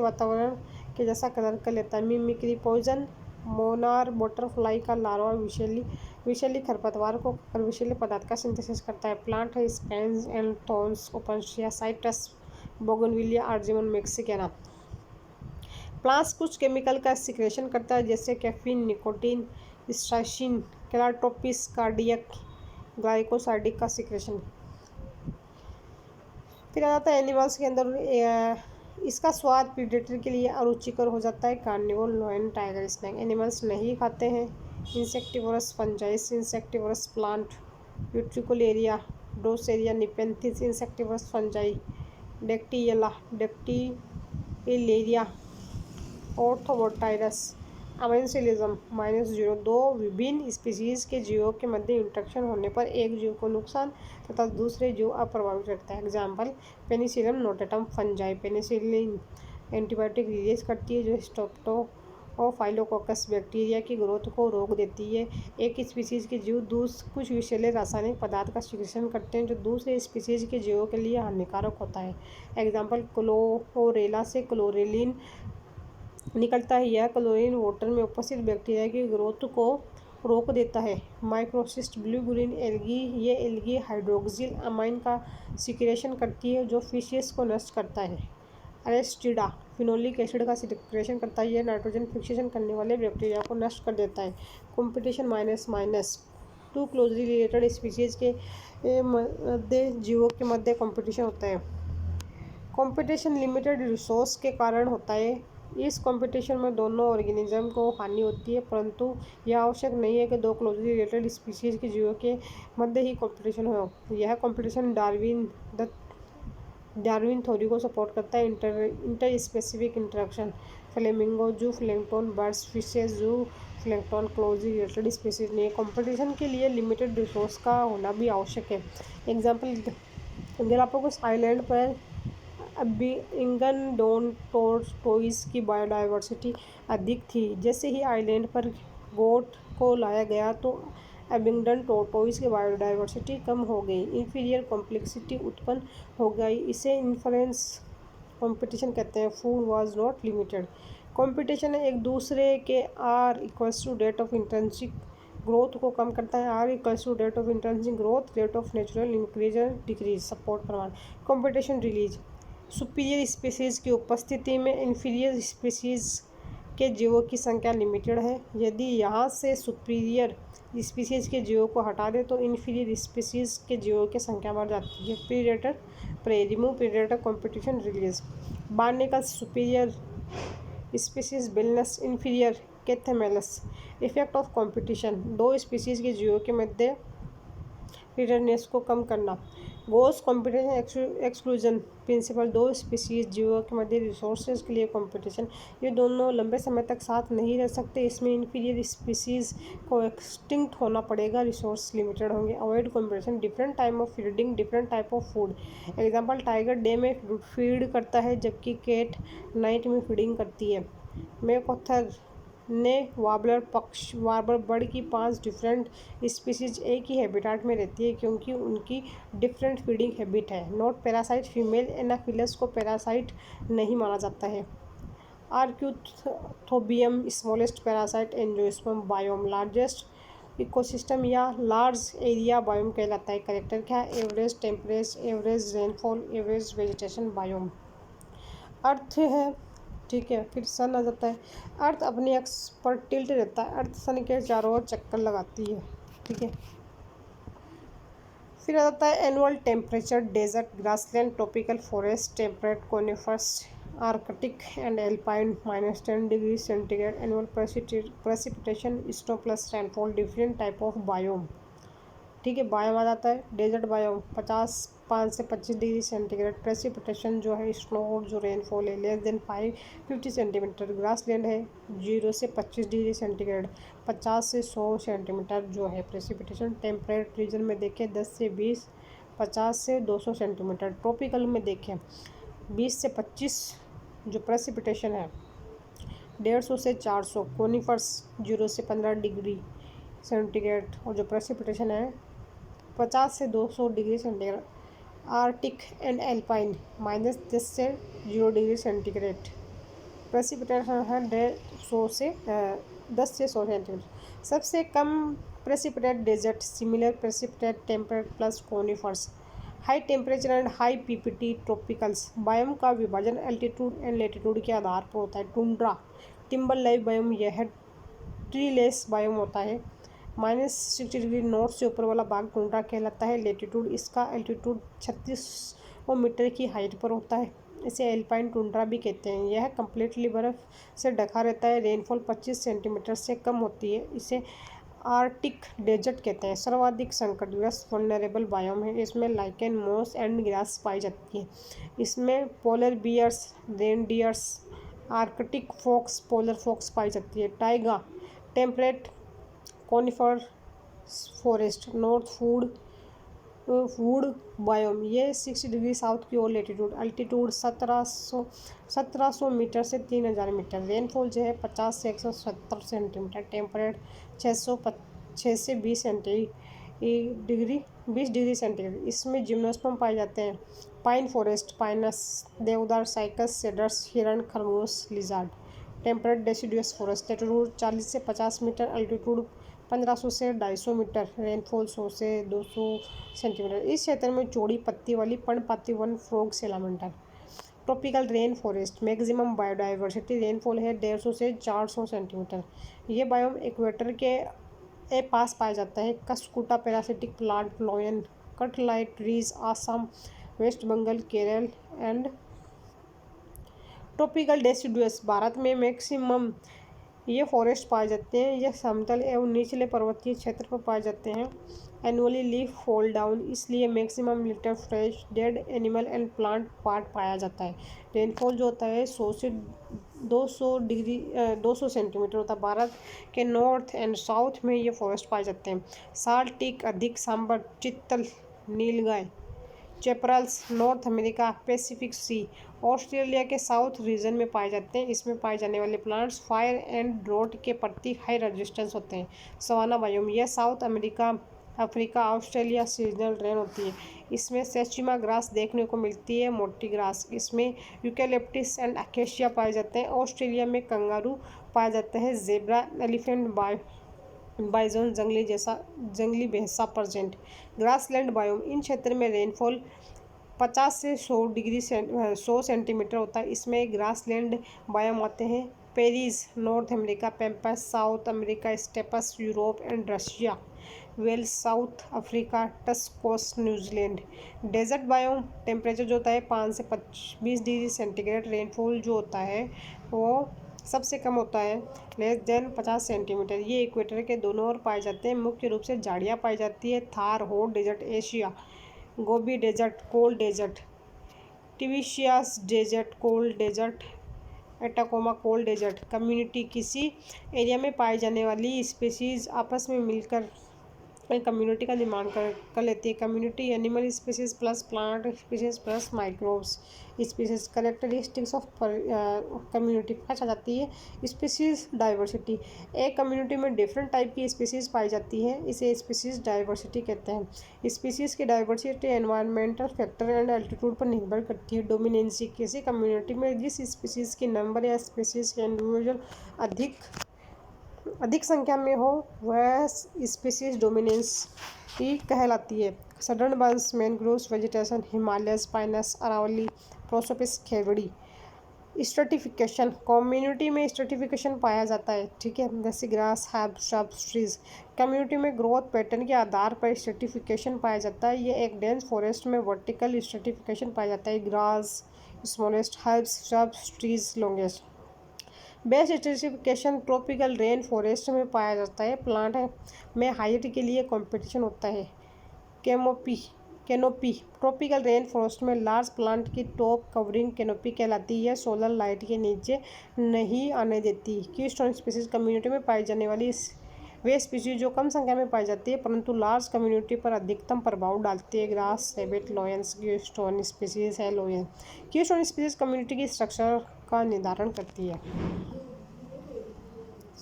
वातावरण के जैसा कलर कर लेता है। मिमिक्री, पॉइजन मोनार बटरफ्लाई का लार्वा विषैली खरपतवार को खाकर विषैले पदार्थ का सिंथेसिस करता है। प्लांट है spines and thorns, Opuntia, citrus, bougainvillea, Argemone mexicana. Plants कुछ केमिकल का सिक्रेशन करता है जैसे caffeine, nicotine, strychnine, Calotropis, cardiac, glycosidic का सिक्रेशन। फिर आ जाता है एनिमल्स के अंदर इसका स्वाद प्रीडेटर के लिए अरुचिकर हो जाता है। Carnivore, lion, tiger, snake. Animals नहीं खाते हैं। Insectivorous fungi, insectivorous plant, Utricularia, Drosera, Nepenthes, insectivorous fungi, Dactylaria, Arthrobotrys. Amensalism -0, दो विभिन्न स्पीशीज के जीवों के मध्य इंटरेक्शन होने पर एक जीव को नुकसान तथा दूसरे जीव अप्रभावित रखता है। Example Penicillium notatum fungi, penicillin antibiotic release करती है जो स्ट्रेप्टोफाइलोकोकस बैक्टीरिया की ग्रोथ को रोक देती है। एक स्पीशीज के जीव कुछ विषैले रासायनिक पदार्थ का सिक्रेशन करते हैं जो दूसरे स्पीशीज के जीवों के लिए हानिकारक होता है। एग्जाम्पल क्लोरेला से क्लोरेलिन निकलता है। यह क्लोरीन वाटर में उपस्थित बैक्टीरिया की ग्रोथ को रोक देता है। माइक्रोसिस्ट ब्लू ग्रीन एल्गी, ये एल्गी हाइड्रोक्सिल अमाइन का सिक्रेशन करती है जो फिशेस को नष्ट करता है। अरेस्टिडा फिनोलिक एसिड का सिक्रेशन करता है। यह नाइट्रोजन फिक्सेशन करने वाले बैक्टीरिया को नष्ट कर देता है। Competition minus minus two closely related species के मध्य जीवों के मध्य कंपटीशन होता है। कंपटीशन लिमिटेड रिसोर्स के कारण होता है। इस कंपटीशन में दोनों ऑर्गेनिज्म को हानि होती है, परंतु यह आवश्यक नहीं है कि दो क्लोजली रिलेटेड स्पीशीज के जीवों के मध्य ही कंपटीशन हो। यह कंपटीशन डार्विन थ्योरी को सपोर्ट करता है। इंटर स्पेसिफिक इंटरेक्शन फ्लेमिंगो जू प्लैंक्टन बर्ड्स फिशेज जू प्लैंक्टन क्लोजली रिलेटेड स्पीशीज नहीं। कंपटीशन के लिए लिमिटेड रिसोर्स का होना भी आवश्यक है। एग्जाम्पल, गैलापागोस आइलैंड पर अबिंगन डॉन टोर्टोइस की बायोडाइवर्सिटी अधिक थी। जैसे ही आइलैंड पर गोट को लाया गया तो अबिंगडन टोर्टोइस की बायोडाइवर्सिटी कम हो गई, इंफीरियर कॉम्प्लेक्सिटी उत्पन्न हो गई। इसे इन्फ्लुएंस कंपटीशन कहते हैं। Food was not limited. Competition एक दूसरे के r equals to rate of intrinsic growth को कम करता है। R equals to rate of intrinsic growth, rate of natural increase decrease. Support प्रमाण। कंपटीशन रिलीज सुपीरियर स्पीशीज की उपस्थिति में इन्फीरियर स्पीशीज के जीवों की संख्या लिमिटेड है। यदि यहाँ से सुपीरियर स्पीशीज के जीवों को हटा दें तो इन्फीरियर स्पीशीज के जीवों की संख्या बढ़ जाती है। Predator prey remove predator competition release बारने का superior species Balanus inferior Chthamalus. Effect of competition दो स्पीशीज के जीवों के मध्य प्रीडेटरनेस को कम करना। गोस कंपटीशन एक्सक्लूजन प्रिंसिपल दो स्पीशीज जीवों के मध्य रिसोर्सेज के लिए कंपटीशन। ये दोनों लंबे समय तक साथ नहीं रह सकते, इसमें इन्फीरियर स्पीशीज को एक्सटिंक्ट होना पड़ेगा, रिसोर्स लिमिटेड होंगे। Avoid competition different type of feeding different type of food. Example, tiger day में फीड करता है जबकि कैट नाइट में फीडिंग करती है। मैकऑथर ने वार्बलर बर्ड की 5 डिफरेंट स्पीशीज एक ही हैबिटाट में रहती है क्योंकि उनकी डिफरेंट फीडिंग हैबिट है। नॉट पैरासाइट फीमेल एनाफिलस को पैरासाइट नहीं माना जाता है। Arceuthobium smallest parasite angiosperm biome largest ecosystem या लार्ज एरिया बायोम कहलाता है। करेक्टर क्या है? Average temperature, average rainfall, average vegetation biome. Earth है, ठीक है। फिर सन आ जाता है। अर्थ अपने एक्स पर टिल्ट रहता है। अर्थ सन के चारों ओर चक्कर लगाती है, ठीक है। फिर आ जाता है annual temperature, desert, grassland, tropical forest, temperate, coniferous, arctic and alpine -10 degree centigrade. Annual precipitation, snow plus rainfall, different type of biome, ठीक है। बायोम आ जाता है। डेजर्ट बायोम 5 से 25 डिग्री सेंटीग्रेड। प्रेसिपिटेशन जो है स्नो जो रेनफॉल है लेस देन 50 सेंटीमीटर। ग्रासलैंड है 0 से 25 डिग्री सेंटीग्रेड, 50 से 100 सेंटीमीटर जो है प्रेसिपिटेशन। टेम्परेट रीजन में देखें 10 से 20, 50 से 200 सेंटीमीटर। ट्रॉपिकल में देखें 20 से 25 जो प्रेसिपिटेशन है 150 से 400। कोनिफर्स 0 से 15 डिग्री सेंटीग्रेड और जो प्रेसिपिटेशन है 50 से 200 degree centigrade. Arctic and alpine -10 से 0 डिग्री सेंटीग्रेड। प्रेसिपिटेशन है 10 से 100 सेंटीमीटर। सबसे कम precipitate desert, similar precipitate temperate plus conifers. High temperature and high PPT tropicals. Biome का विभाजन एल्टीट्यूड एंड लेटीट्यूड के आधार पर होता है। टुंड्रा टिम्बर लाइव बायोम, यह ट्रीलेस बायोम होता है। -60 डिग्री नॉर्थ से ऊपर वाला भाग टुंड्रा कहलाता है। लेटीट्यूड इसका एल्टीट्यूड 3600 मीटर की हाइट पर होता है। इसे एल्पाइन टुंड्रा भी कहते हैं। यह कम्प्लीटली बर्फ़ से ढका रहता है। रेनफॉल 25 सेंटीमीटर से कम होती है। इसे आर्टिक डेजर्ट कहते हैं। सर्वाधिक संकटग्रस्त वल्नरेबल बायोम है। इसमें लाइकेन, मॉस एंड ग्रास पाई जाती है। इसमें polar bears, reindeers, Arctic fox, polar fox पाई जाती है। Taiga temperate conifer forest, north wood biome, ये 60 डिग्री साउथ की ओर लेटीट्यूड। अल्टीट्यूड 1700 मीटर से 3000 मीटर। रेनफॉल जो है 50 से 170 सेंटीमीटर। टेम्परेट 6 से 20 डिग्री सेंटीग्रेड। इसमें जिम्नोस्पर्म पाए जाते हैं। पाइन फॉरेस्ट, पाइनस, देवदार, साइकस, सेडर्स, हिरण, खरगोश, lizard. Temperate deciduous forest, latitude 40 से 50 मीटर, अल्टीट्यूड 1500 से 250 मीटर। रेनफॉल 100 से 200 सेंटीमीटर। इस क्षेत्र में चौड़ी पत्ती वाली पर्णपाती one frog salamander tropical rain forest maximum biodiversity rainfall है 150 से 400 सेंटीमीटर। ये बायोम इक्वेटर के पास पाया जाता है। कस्कुटा पैरासिटिक प्लांट लोयन कटलाइट trees Assam West Bengal Kerala and tropical deciduous Bharat में मैक्सिमम ये फॉरेस्ट पाए जाते हैं। यह समतल एवं निचले पर्वतीय क्षेत्र पर पाए जाते हैं। एनुअली लीफ फॉल डाउन इसलिए maximum litre fresh dead animal and plant part पाया जाता है। रेनफॉल जो होता है 100 से 200 सेंटीमीटर होता है। भारत के नॉर्थ एंड साउथ में ये फॉरेस्ट पाए जाते हैं। साल टीक अधिक sambar chital nilgai chaparrals North America Pacific sea Australia के साउथ रीजन में पाए जाते हैं। इसमें पाए जाने वाले प्लांट्स फायर एंड ड्रोट के प्रति हाई रेजिस्टेंस होते हैं। सवाना बायोम यह south America Africa Australia seasonal rain होती है। इसमें सेचिमा ग्रास देखने को मिलती है मोटी ग्रास। इसमें यूकेलिप्टिस एंड अकेशिया पाए जाते हैं। ऑस्ट्रेलिया में कंगारू पाया जाता है। जेब्रा एलिफेंट बाइजोन जंगली भैंसा प्रेजेंट। ग्रासलैंड बायोम इन क्षेत्र में रेनफॉल 50 से 100 सेंटीमीटर होता है। इसमें ग्रासलैंड बायोम आते हैं। Prairies North America pampas South America steppes Europe and Russia veld South Africa tussocks New Zealand. Desert biome temperature जो होता है 5 से 20 डिग्री सेंटीग्रेड। रेनफॉल जो होता है वो सबसे कम होता है लेस देन 50 सेंटीमीटर। ये इक्वेटर के दोनों ओर पाए जाते हैं। मुख्य रूप से झाड़ियाँ पाई जाती है। Thar hot desert Asia Gobi desert cold desert टिविशियास desert cold desert Atacama cold desert. Community किसी एरिया में पाई जाने वाली स्पीसीज आपस में मिलकर कम्युनिटी का निर्माण कर लेती है। Community animal species plus plant species plus microbes species characteristics of community आ जाती है। स्पीसीज डाइवर्सिटी एक कम्युनिटी में डिफरेंट टाइप की स्पीसीज पाई जाती है, इसे स्पीसीज डाइवर्सिटी कहते हैं। स्पीसीज की diversity environmental factor and altitude पर निर्भर करती है। डोमिनेंसी किसी कम्युनिटी में जिस स्पीसीज की नंबर या स्पीसीज के इंडिविजुअल अधिक संख्या में हो वह स्पीसीज डोमिनेंस ही कहलाती है। Sundarbans mangroves vegetation Himalayas Pinus Aravalli Prosopis खेगड़ी। स्ट्रेटिफिकेशन कम्युनिटी में स्ट्रेटिफिकेशन पाया जाता है, ठीक है, जैसे grass herb shrubs trees. Community में ग्रोथ पैटर्न के आधार पर स्ट्रेटिफिकेशन पाया जाता है। ये एक डेंस फॉरेस्ट में वर्टिकल स्ट्रेटिफिकेशन पाया जाता है। Grass smallest herbs shrubs trees longest. Best stratification tropical rain forest में पाया जाता है। प्लांट में हाइट के लिए कंपटीशन होता है। कैनोपी ट्रॉपिकल रेन फॉरेस्ट में लार्ज प्लांट की टॉप कवरिंग कैनोपी कहलाती है। सोलर लाइट के नीचे नहीं आने देती। कीस्टोन स्पीसीज कम्युनिटी में पाई जाने वाली वे स्पीसीज जो कम संख्या में पाई जाती है परंतु लार्ज कम्युनिटी पर अधिकतम प्रभाव डालती है। Grass rabbit lions keystone species है। लोयन कीस्टोन स्पीसीज कम्युनिटी की स्ट्रक्चर का निर्धारण करती है।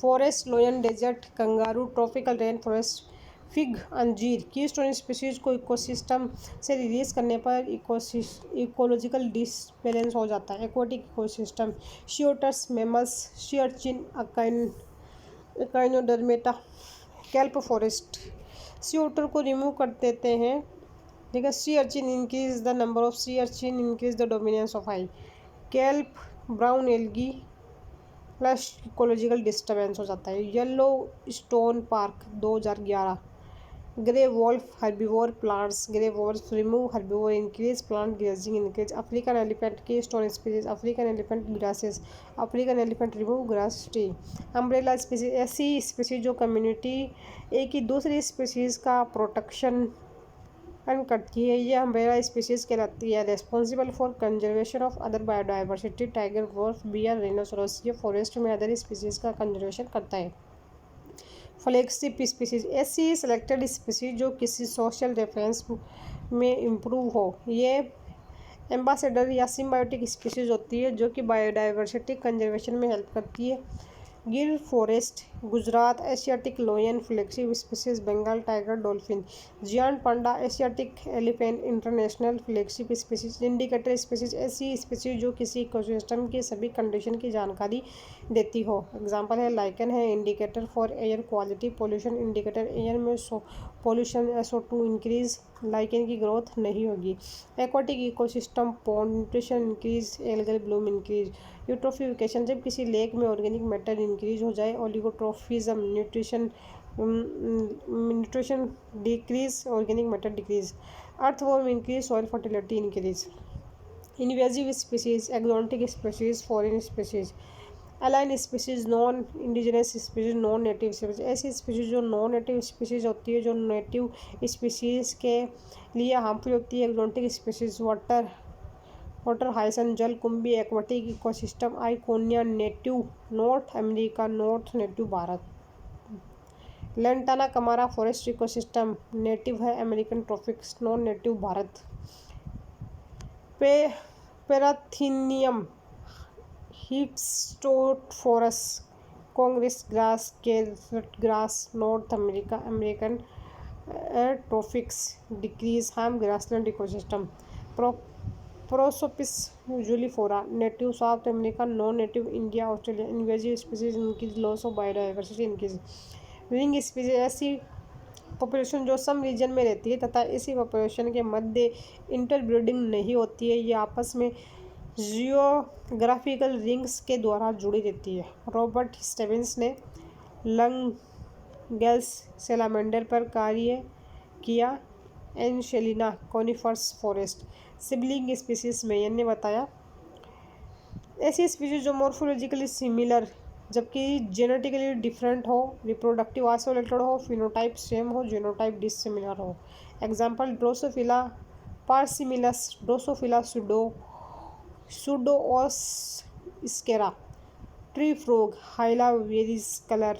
Forest lion desert kangaroo tropical rain forest fig अंजीर। कीस्टोन स्पीसीज को इकोसिस्टम से रिलीज करने पर इकोलॉजिकल डिसबैलेंस हो जाता है। Aquatic ecosystem sea otters mammals sea urchin Echinodermata. Kelp forest sea otter को रिमूव कर देते हैं, ठीक है। Sea urchin increase the number of sea urchin increase the dominance of high. Kelp brown algae plus ecological disturbance हो जाता है। Yellowstone park 2011। Grey wolf herbivore plants grey wolf remove herbivore increase plant grazing increase. African elephant keystone species African elephant grasses African elephant remove grass tree. Umbrella species ऐसी species जो community एक ही दूसरी species का protection करती है, ये umbrella species कहलाती है। Responsible for conservation of other biodiversity tiger wolf bear rhinoceros. ये फॉरेस्ट में अदर स्पीसीज का कंजर्वेशन करता है। फ्लैगशिप स्पीसीज ऐसी सेलेक्टेड स्पीसीज जो किसी सोशल रेफरेंस में इम्प्रूव हो। ये एम्बासेडर या सिम्बायोटिक स्पीसीज होती है जो कि बायोडाइवर्सिटी कंजर्वेशन में हेल्प करती है। Gir forest Gujarat Asiatic lion flagship species Bengal tiger dolphin. Giant panda Asiatic elephant international flagship species. Indicator species ऐसी स्पीसीज जो किसी इकोसिस्टम की सभी कंडीशन की जानकारी देती हो। एग्जांपल है लाइकन है indicator for air quality pollution indicator air में पोल्यूशन SO2 इंक्रीज, लाइकेन की ग्रोथ नहीं होगी। Aquatic ecosystem pond nutrition increase, algal bloom increase. Eutrophication, जब किसी लेक में ऑर्गेनिक मैटर इंक्रीज हो जाए। Oligotrophism, nutrition decrease, organic matter decrease. Earthworm increase, soil fertility increase. Invasive species, exotic species, foreign species. Alien species, non indigenous species, non native species. ऐसी species जो non native species होती है, जो native species के लिए harmful होती है। Exotic species, water hyacinth, जल कुंभी। एक्वाटिक इकोसिस्टम, आइकोनिया, native north America, north native Bharat. Lantana camara forest ecosystem, native है American tropics, non native Bharat. Parthenium hysterophorus, congress grass, carrot grass, north America, American tropics, decrease harm grassland ecosystem. Prosopis juliflora, native south America, non native India, Australia. Invasive species increase, loss of biodiversity increase. Ring species, ऐसी population जो some reason में रहती है तथा इसी population के मध्य interbreeding नहीं होती है, ये आपस में जियोग्राफिकल रिंग्स के द्वारा जुड़ी रहती है। रॉबर्ट स्टीवेंस ने लंगेल्स सैलामेंडर पर कार्य किया। Ensatina conifers forest. Sibling species Mayr ने बताया। ऐसी स्पीसीज जो मॉर्फोलॉजिकली सिमिलर जबकि जेनेटिकली डिफरेंट हो, रिप्रोडक्टिव आइसोलेटेड हो, फिनोटाइप सेम हो, जीनोटाइप डिसिमिलर हो। Example Drosophila persimilis, Drosophila pseudoobscura, tree frog, Hyla versicolor,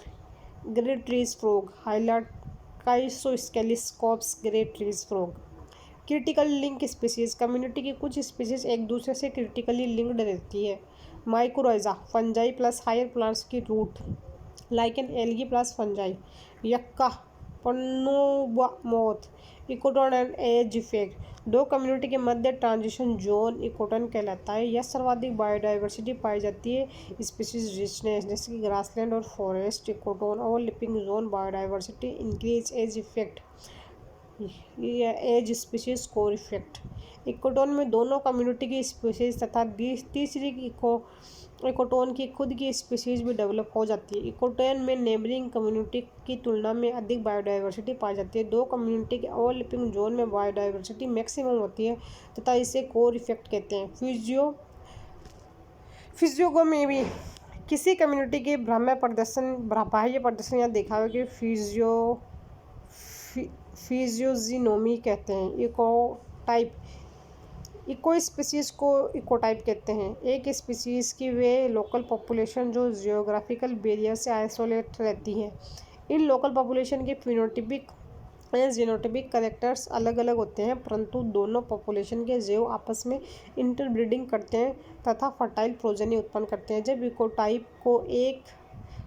grey trees frog, Hyla काइसोस्केलिस Cope's, grey trees frog. Critical link species, community की कुछ species एक दूसरे से क्रिटिकली लिंक्ड रहती है। Mycorrhiza, fungi plus higher plants की root. Lichen, algae plus fungi. Yucca, pronuba moth, ecotone and edge effect. दो कम्युनिटी के मध्य ट्रांजिशन जोन इकोटोन कहलाता है। यह सर्वाधिक बायोडाइवर्सिटी पाई जाती है। स्पीसीज रिचनेस, जैसे कि ग्रासलैंड और forest. Ecotone, overlapping zone, biodiversity increase. Edge effect, edge species core effect. Ecotone में दोनों कम्युनिटी की स्पीसीज तथा तीसरी इकोटोन की खुद की स्पीसीज भी डेवलप हो जाती है। इकोटोन में नेबरिंग कम्युनिटी की तुलना में अधिक बायोडाइवर्सिटी पाई जाती है। दो कम्युनिटी के ओवरलैपिंग जोन में बायोडाइवर्सिटी मैक्सिमम होती है तथा इसे कोर इफेक्ट कहते हैं। फिजियोगो में भी किसी कम्युनिटी के बाह्य प्रदर्शन या दिखावे की फिजियोजिनोमी कहते हैं। इकोटाइप, इको स्पीसीज को इकोटाइप कहते हैं। एक स्पीसीज की वे लोकल पॉपुलेशन जो जियोग्राफिकल बैरियर से आइसोलेट रहती हैं। इन लोकल पॉपुलेशन के फिनोटिपिक एंड जीनोटिपिक कैरेक्टर्स अलग अलग होते हैं, परंतु दोनों पॉपुलेशन के जीव आपस में इंटरब्रीडिंग करते हैं तथा फर्टाइल प्रोजेनी उत्पन्न करते हैं। जब इकोटाइप को एक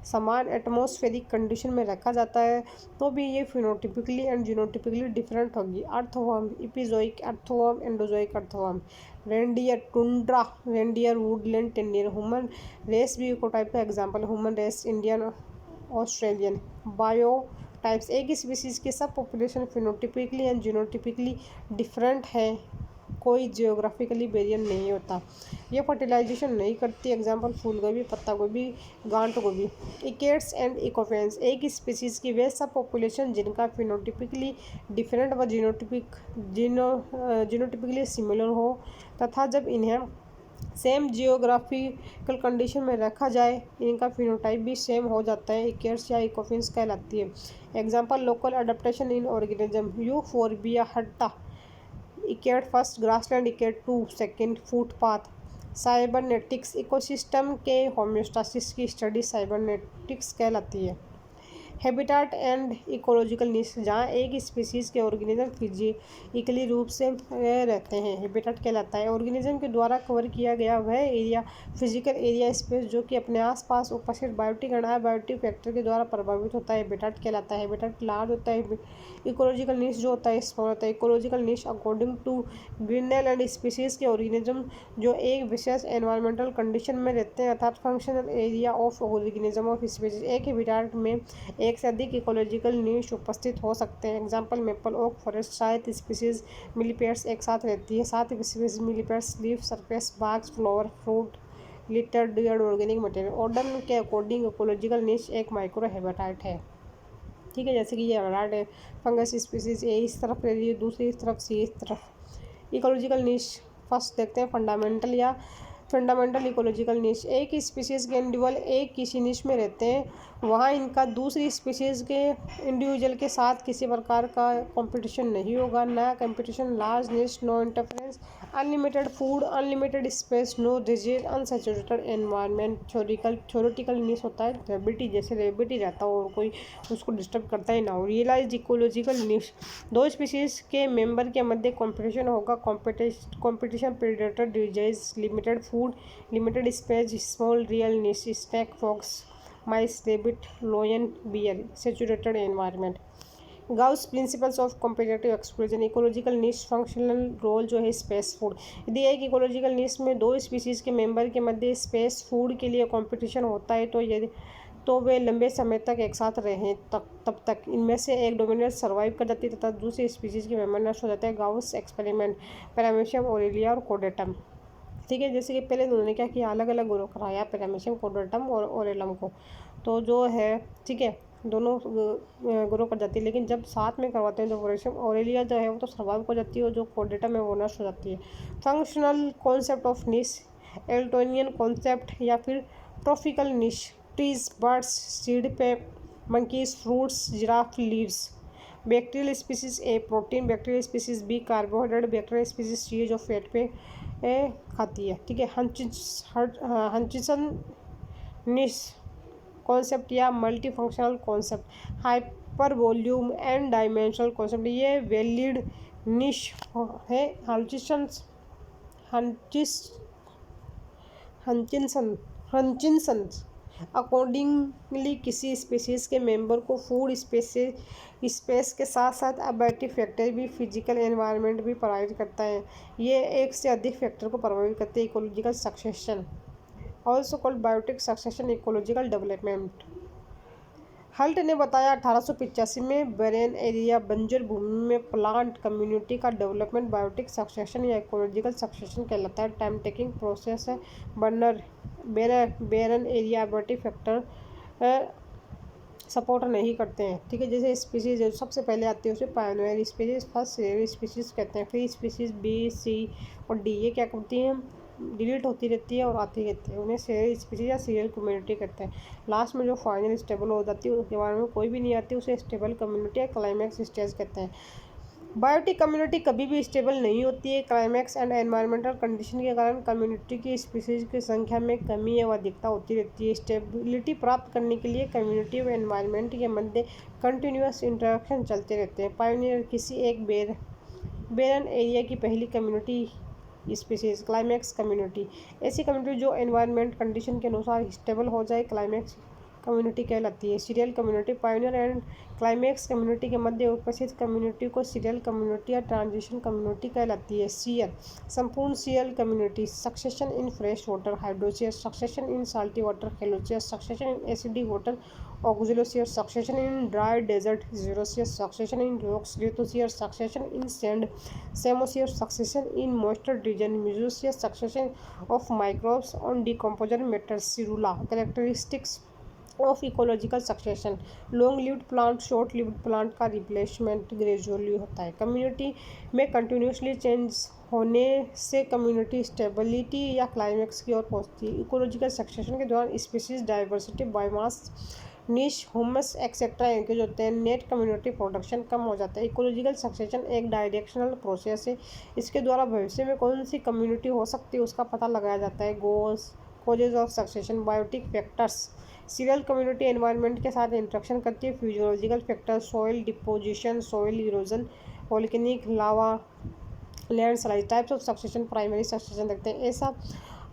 समान एटमॉस्फेरिक कंडीशन में रखा जाता है तो भी ये फिनोटिपिकली एंड जीनोटिपिकली डिफरेंट होगी। Earthworm, epigeic earthworm, endogeic earthworm. Reindeer, tundra reindeer, woodland reindeer. Human race भी इकोटाइप का example. Human race, Indian, Australian. Biotypes, एक स्पीसीज की sub population phenotypically and genotypically different है, कोई जियोग्राफिकली बैरियर नहीं होता। ये फर्टिलाइजेशन नहीं करती। एग्जाम्पल फूल गोभी, पत्ता गोभी, गांठ गोभी। इकेट्स एंड इकोफेंस, एक स्पीसीज की वे सब पॉपुलेशन जिनका फिनोटिपिकली डिफरेंट व जीनोटिपिकली सिमिलर हो तथा जब इन्हें सेम जियोग्राफिकल कंडीशन में रखा जाए इनका फिनोटाइप भी सेम हो जाता है। इकेट्स या इकोफेंस कहलाती है। Example local adaptation in organism. Euphorbia hirta, ecad first, grassland ecad 2 second, footpath. Cybernetics, ecosystem के होम्योस्टासिस की स्टडी साइबरनेटिक्स कहलाती है। हैबिटाट एंड इकोलॉजिकल निश, जहाँ एक स्पीसीज के ऑर्गेनिज्म फिजिकली रूप से रहते हैं, हैबिटाट कहलाता है। ऑर्गेनिज्म के द्वारा कवर किया गया वह एरिया, फिजिकल एरिया स्पेस जो कि अपने आसपास उपस्थित बायोटिक एंड अबायोटिक फैक्टर के द्वारा प्रभावित होता है, हैबिटाट कहलाता है। हैबिटाट लार्ज होता है। इकोलॉजिकल निश जो होता है स्मॉल होता है। इकोलॉजिकल निश अकॉर्डिंग टू ग्रीनल एंड स्पीसीज के ऑर्गेनिज्म जो एक विशेष एनवायरमेंटल कंडीशन में रहते हैं अर्थात functional area of organism of species. एक हैबिटाट में एक से अधिक इकोलॉजिकल नीश उपस्थित हो सकते हैं। Example maple oak forest, 7 species millipedes एक साथ रहती है। 7 species millipedes leaf surface barks flower fruit litter decayed organic material. Odum के अकॉर्डिंग इकोलॉजिकल नीश एक माइक्रो हैबिटेट है। ठीक है, जैसे कि ये हैबिटेट है, फंगस स्पीसीज ए इस तरफ रह रही है, दूसरी इस तरफ, सी इस तरफ। इकोलॉजिकल नीश फर्स्ट देखते हैं फंडामेंटल इकोलॉजिकल नीश। एक ही स्पीसीज़ के इंडिविजुअल एक किसी नीश में रहते हैं, वहाँ इनका दूसरी स्पीसीज़ के इंडिविजुअल के साथ किसी प्रकार का कंपटीशन नहीं होगा। नया competition, large niche, no interference, unlimited food, unlimited space, no disease, unsaturated environment. Theoretical niche होता है रेबिटी, जैसे रेबिटी रहता हो और कोई उसको डिस्टर्ब करता ही ना हो। रियलाइज इकोलॉजिकल नीश, दो स्पीसीज के मेंबर के मध्य कंपटीशन होगा। Competition, predator, disease, limited food, limited space, small real niche, snake, fox, mice, rabbit, lion, bear, saturated environment. Gause principles of competitive exclusion. Ecological niche functional role जो है space food. यदि एक ecological नीश में दो species के member के मध्य space food के लिए कंपटीशन होता है तो वे लंबे समय तक एक साथ रहें तब तक इनमें से एक डोमिनेट सर्वाइव कर जाती है तथा दूसरी स्पीसीज के मेंबर नष्ट हो जाते हैं। गाउस एक्सपेरिमेंट, पैरामीशियम, ओरेलिया और कोडेटम। ठीक है, जैसे कि पहले उन्होंने क्या किया, अलग अलग ग्रो कराया पैरामीशियम, कोडेटम और ओरेलम को, तो जो है ठीक है दोनों ग्रो कर जाती है। लेकिन जब साथ में करवाते हैं तो ओरेलिया जो है वो तो सर्वाइव हो जाती है और जो कोडेटम है वो नष्ट हो जाती है। फंक्शनल कॉन्सेप्ट ऑफ निश, एल्टोनियन कॉन्सेप्ट या फिर trophic niche, trees, birds, seed पे, monkeys, fruits, giraffe, leaves. Bacterial species A protein, bacterial species B carbohydrate, bacterial species C जो फैट पे खाती है। ठीक है, हंचिसन निश कॉन्सेप्ट या multi functional concept, hyper volume and dimensional concept, ये वैलिड निश है। हंचिनसन अकॉर्डिंगली किसी स्पीसीज के मेंबर को फूड स्पेस के साथ साथ अबैटिव फैक्टर भी, फिजिकल एनवायरनमेंट भी प्रोवाइड करता है। ये एक से अधिक फैक्टर को प्रभावित करते हैं। Ecological succession, also called biotic succession, ecological development. Hult ने बताया 1885 में बैरन एरिया बंजर भूमि में प्लांट कम्युनिटी का डेवलपमेंट बायोटिक सक्सेशन या इकोलॉजिकल सक्सेशन कहलाता है। टाइम टेकिंग प्रोसेस है। Barren area abiotic factor support नहीं करते हैं। ठीक है, जैसे स्पीसीज जो सबसे पहले आती है उसे पायोनियर स्पीसीज, फर्स्ट स्पीसीज कहते हैं। फिर स्पीसीज बी, सी और डी ये क्या करती हैं, डिलीट होती रहती है और आती रहती है, उन्हें सीरियल स्पीसीज या सीरियल कम्युनिटी कहते हैं। लास्ट में जो फाइनल स्टेबल हो जाती है उसके बारे में कोई भी नहीं आती, उसे स्टेबल कम्युनिटी या क्लाइमैक्स स्टेज कहते हैं। बायोटिक कम्युनिटी कभी भी स्टेबल नहीं होती है। क्लाइमैक्स एंड एनवायरमेंटल कंडीशन के कारण कम्युनिटी की स्पीसीज की संख्या में कमी या अधिकता होती रहती है। स्टेबिलिटी प्राप्त करने के लिए कम्युनिटी व एनवायरमेंट के मध्य कंटिन्यूअस इंटरेक्शन चलते रहते हैं। पायोनियर किसी एक बैरन एरिया की पहली कम्युनिटी स्पीसीज। क्लाइमैक्स कम्युनिटी ऐसी कम्युनिटी जो एनवायरमेंट कंडीशन के अनुसार स्टेबल हो जाए, क्लाइमैक्स कम्युनिटी कहलाती है। Serial community, pioneer and climax community के मध्य उपस्थित कम्युनिटी को सीरियल कम्युनिटी या ट्रांजिशन कम्युनिटी कहलाती है। सीयर, संपूर्ण serial community, succession in fresh water hydrosere, succession in salty water halosere, succession in acidic water oxylosere, succession in dry desert xerosere, succession in rocks lithosere, succession in sand psammosere, succession in moisture region mesosere, succession of microbes on decomposer matter serule. Characteristics of ecological succession, long lived plant, short lived plant का replacement gradually होता है। Community में continuously change होने से community stability या climax की ओर पहुंचती है। इकोलॉजिकल सक्सेशन के दौरान स्पीसीज डाइवर्सिटी, बायोमास, निश, ह्यूमस एक्सेट्रा इंक्रीज होते हैं। नेट कम्युनिटी प्रोडक्शन कम हो जाता है। इकोलॉजिकल सक्सेशन एक डायरेक्शनल प्रोसेस है, इसके द्वारा भविष्य में कौन सी कम्युनिटी हो सकती है उसका पता लगाया जाता है। Causes of succession, biotic factors, serial community environment के साथ इंटरेक्शन करती है। Physiological factor, soil deposition, soil erosion, volcanic lava, landslide. Types of succession, primary succession देखते हैं। ऐसा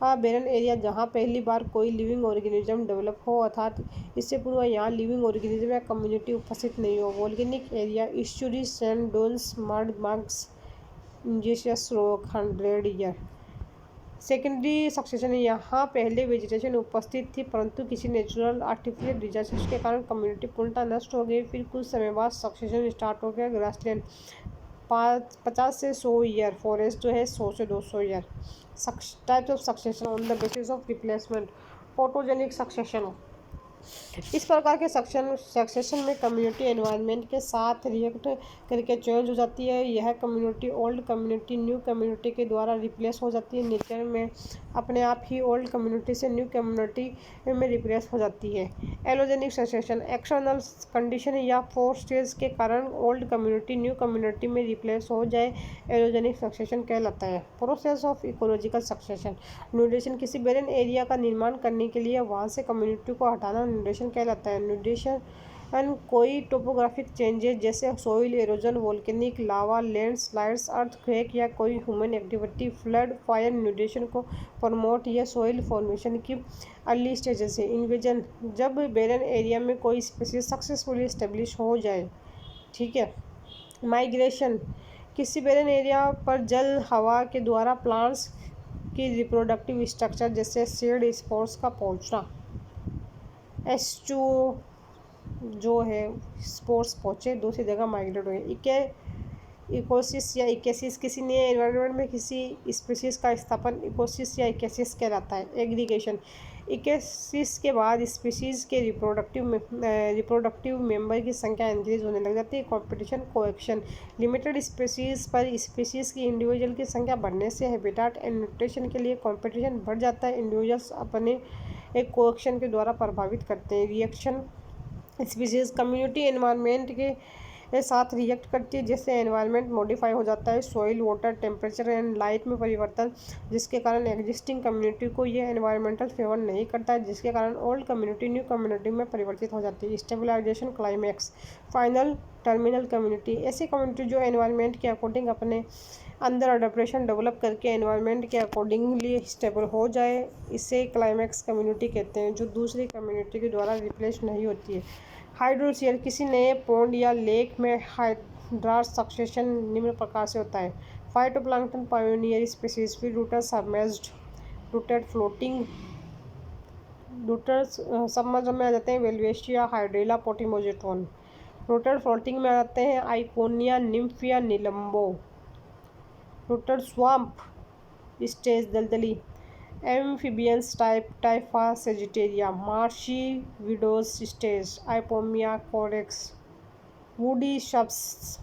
बैरन एरिया जहाँ पहली बार कोई लिविंग ऑर्गेनिज्म डेवलप हो, अर्थात इससे पूर्व यहाँ लिविंग ऑर्गेनिज्म या कम्युनिटी उपस्थित नहीं हो। Volcanic area, estuary, sand dunes, mud मग्स, igneous rock, 100 year. Secondary succession, यहाँ पहले वेजिटेशन उपस्थित थी परंतु किसी नेचुरल आर्टिफिशियल डिजास्टर के कारण कम्युनिटी पूर्णतः नष्ट हो गई। फिर कुछ समय बाद सक्सेशन स्टार्ट हो गया। ग्रासलैंड 50 से 100 ईयर, फॉरेस्ट जो है 100 से 200 year. Types of succession on the basis of replacement, photogenic succession. इस प्रकार के सक्सेशन में कम्युनिटी एनवायरनमेंट के साथ रिएक्ट करके चेंज हो जाती है। यह community old community new community के द्वारा रिप्लेस हो जाती है। नेचर में अपने आप ही ओल्ड कम्युनिटी से न्यू कम्युनिटी में रिप्लेस हो जाती है। एलोजेनिक सक्सेशन, एक्सटर्नल कंडीशन या फोर्सेस के कारण ओल्ड कम्युनिटी न्यू कम्युनिटी में रिप्लेस हो जाए, एलोजेनिक सक्सेशन कहलाता है। Process of ecological succession, nutrition, किसी बेरन एरिया का निर्माण करने के लिए वहाँ से कम्युनिटी को हटाना न्यूट्रिशन कहलाता है। न्यूट्रिशन कोई टोपोग्राफिक चेंजेस जैसे सोइल एरोजन, वोल्केनिक लावा, लैंडस्लाइड्स, अर्थक्वेक या कोई human activity, flood, fire nutrition को प्रमोट या सोइल फॉर्मेशन की अर्ली स्टेजेस है। इन्वेजन, जब बेरन एरिया में कोई स्पीशीज सक्सेसफुली स्टेब्लिश हो जाए। ठीक है। माइग्रेशन, किसी बेरन एरिया पर जल हवा के द्वारा प्लांट्स की रिप्रोडक्टिव स्ट्रक्चर जैसे सीड स्पोर्स का पहुंचना। H2O जो है स्पोर्स पहुँचे दूसरी जगह माइग्रेट हो गए। इकोसिस या इकेसिस, किसी नए एनवायरनमेंट में किसी स्पीशीज का स्थापन इकोसिस या इकेसिस कहलाता है। एग्रीगेशन, इकेसिस के बाद स्पीशीज के रिप्रोडक्टिव मेंबर की संख्या इंक्रीज होने लग जाती है। कॉम्पिटिशन, कोएक्शन, लिमिटेड स्पीशीज पर स्पीशीज की इंडिविजुअल की संख्या बढ़ने से हैबिटाट एंड न्यूट्रिशन के लिए कॉम्पिटिशन बढ़ जाता है। इंडिविजुअल्स अपने एक कोएक्शन के द्वारा प्रभावित करते हैं। रिएक्शन, स्पीशीज कम्युनिटी एनवायरनमेंट के साथ रिएक्ट करती है जिससे एनवायरनमेंट मॉडिफाई हो जाता है। Soil, water, temperature and light में परिवर्तन, जिसके कारण एग्जिस्टिंग कम्युनिटी को यह एनवायरमेंटल फेवर नहीं करता है, जिसके कारण ओल्ड कम्युनिटी न्यू कम्युनिटी में परिवर्तित हो जाती है। Stabilisation, climax, final, terminal community, ऐसी कम्युनिटी जो एनवायरनमेंट के अकॉर्डिंग अपने अंदर अडेप्टेशन डेवलप करके एनवायरनमेंट के अकॉर्डिंगली स्टेबल हो जाए, इसे क्लाइमैक्स कम्युनिटी कहते हैं, जो दूसरी कम्युनिटी के द्वारा रिप्लेस नहीं होती है। हाइड्रोसीयर, किसी नए पॉन्ड या लेक में हाइड्रा सक्सेशन निम्न प्रकार से होता है। फाइटोप्लैंक्टन, पायोनियर स्पीशीज, फिर rooted submerged, rooted floating, rooted submerged में आ जाते हैं Vallisneria, Hydrilla, Potamogeton. Rooted floating में आते हैं आइकोनिया, Nymphaea, Nelumbo. Rooted swamp stage, दलदली। Amphibious type, Typha, Sagittaria. Marshy meadows stage, Ipomoea, Carex. Woody shrubs,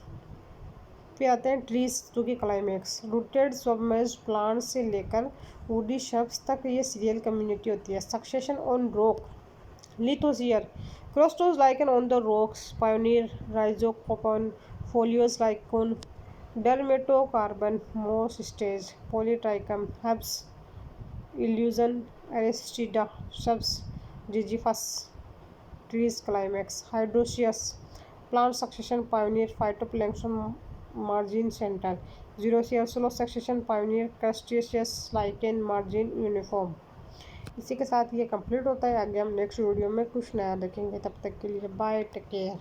फिर आते हैं ट्रीज जो कि क्लाइमैक्स। रूटेड सबमर्ज्ड प्लांट से लेकर वुडी शब्स तक ये सीरियल कम्युनिटी होती है। Succession on rock, lithosere, crustose lichen on the rocks, pioneer, Rhizocarpon, foliose lichen, Dermatocarpon, moss stage, Polytrichum, herbs, Eleusine, Aristida, shrubs, Zizyphus, trees climax. Hydrosere, plant succession, pioneer, phytoplankton, margin centre. Xerosere, slow succession, pioneer, crustaceous, lichen, margin, uniform. इसी के साथ ये complete होता है। आगे हम next video में कुछ नया देखेंगे। तब तक के लिए बाय, टेक केयर।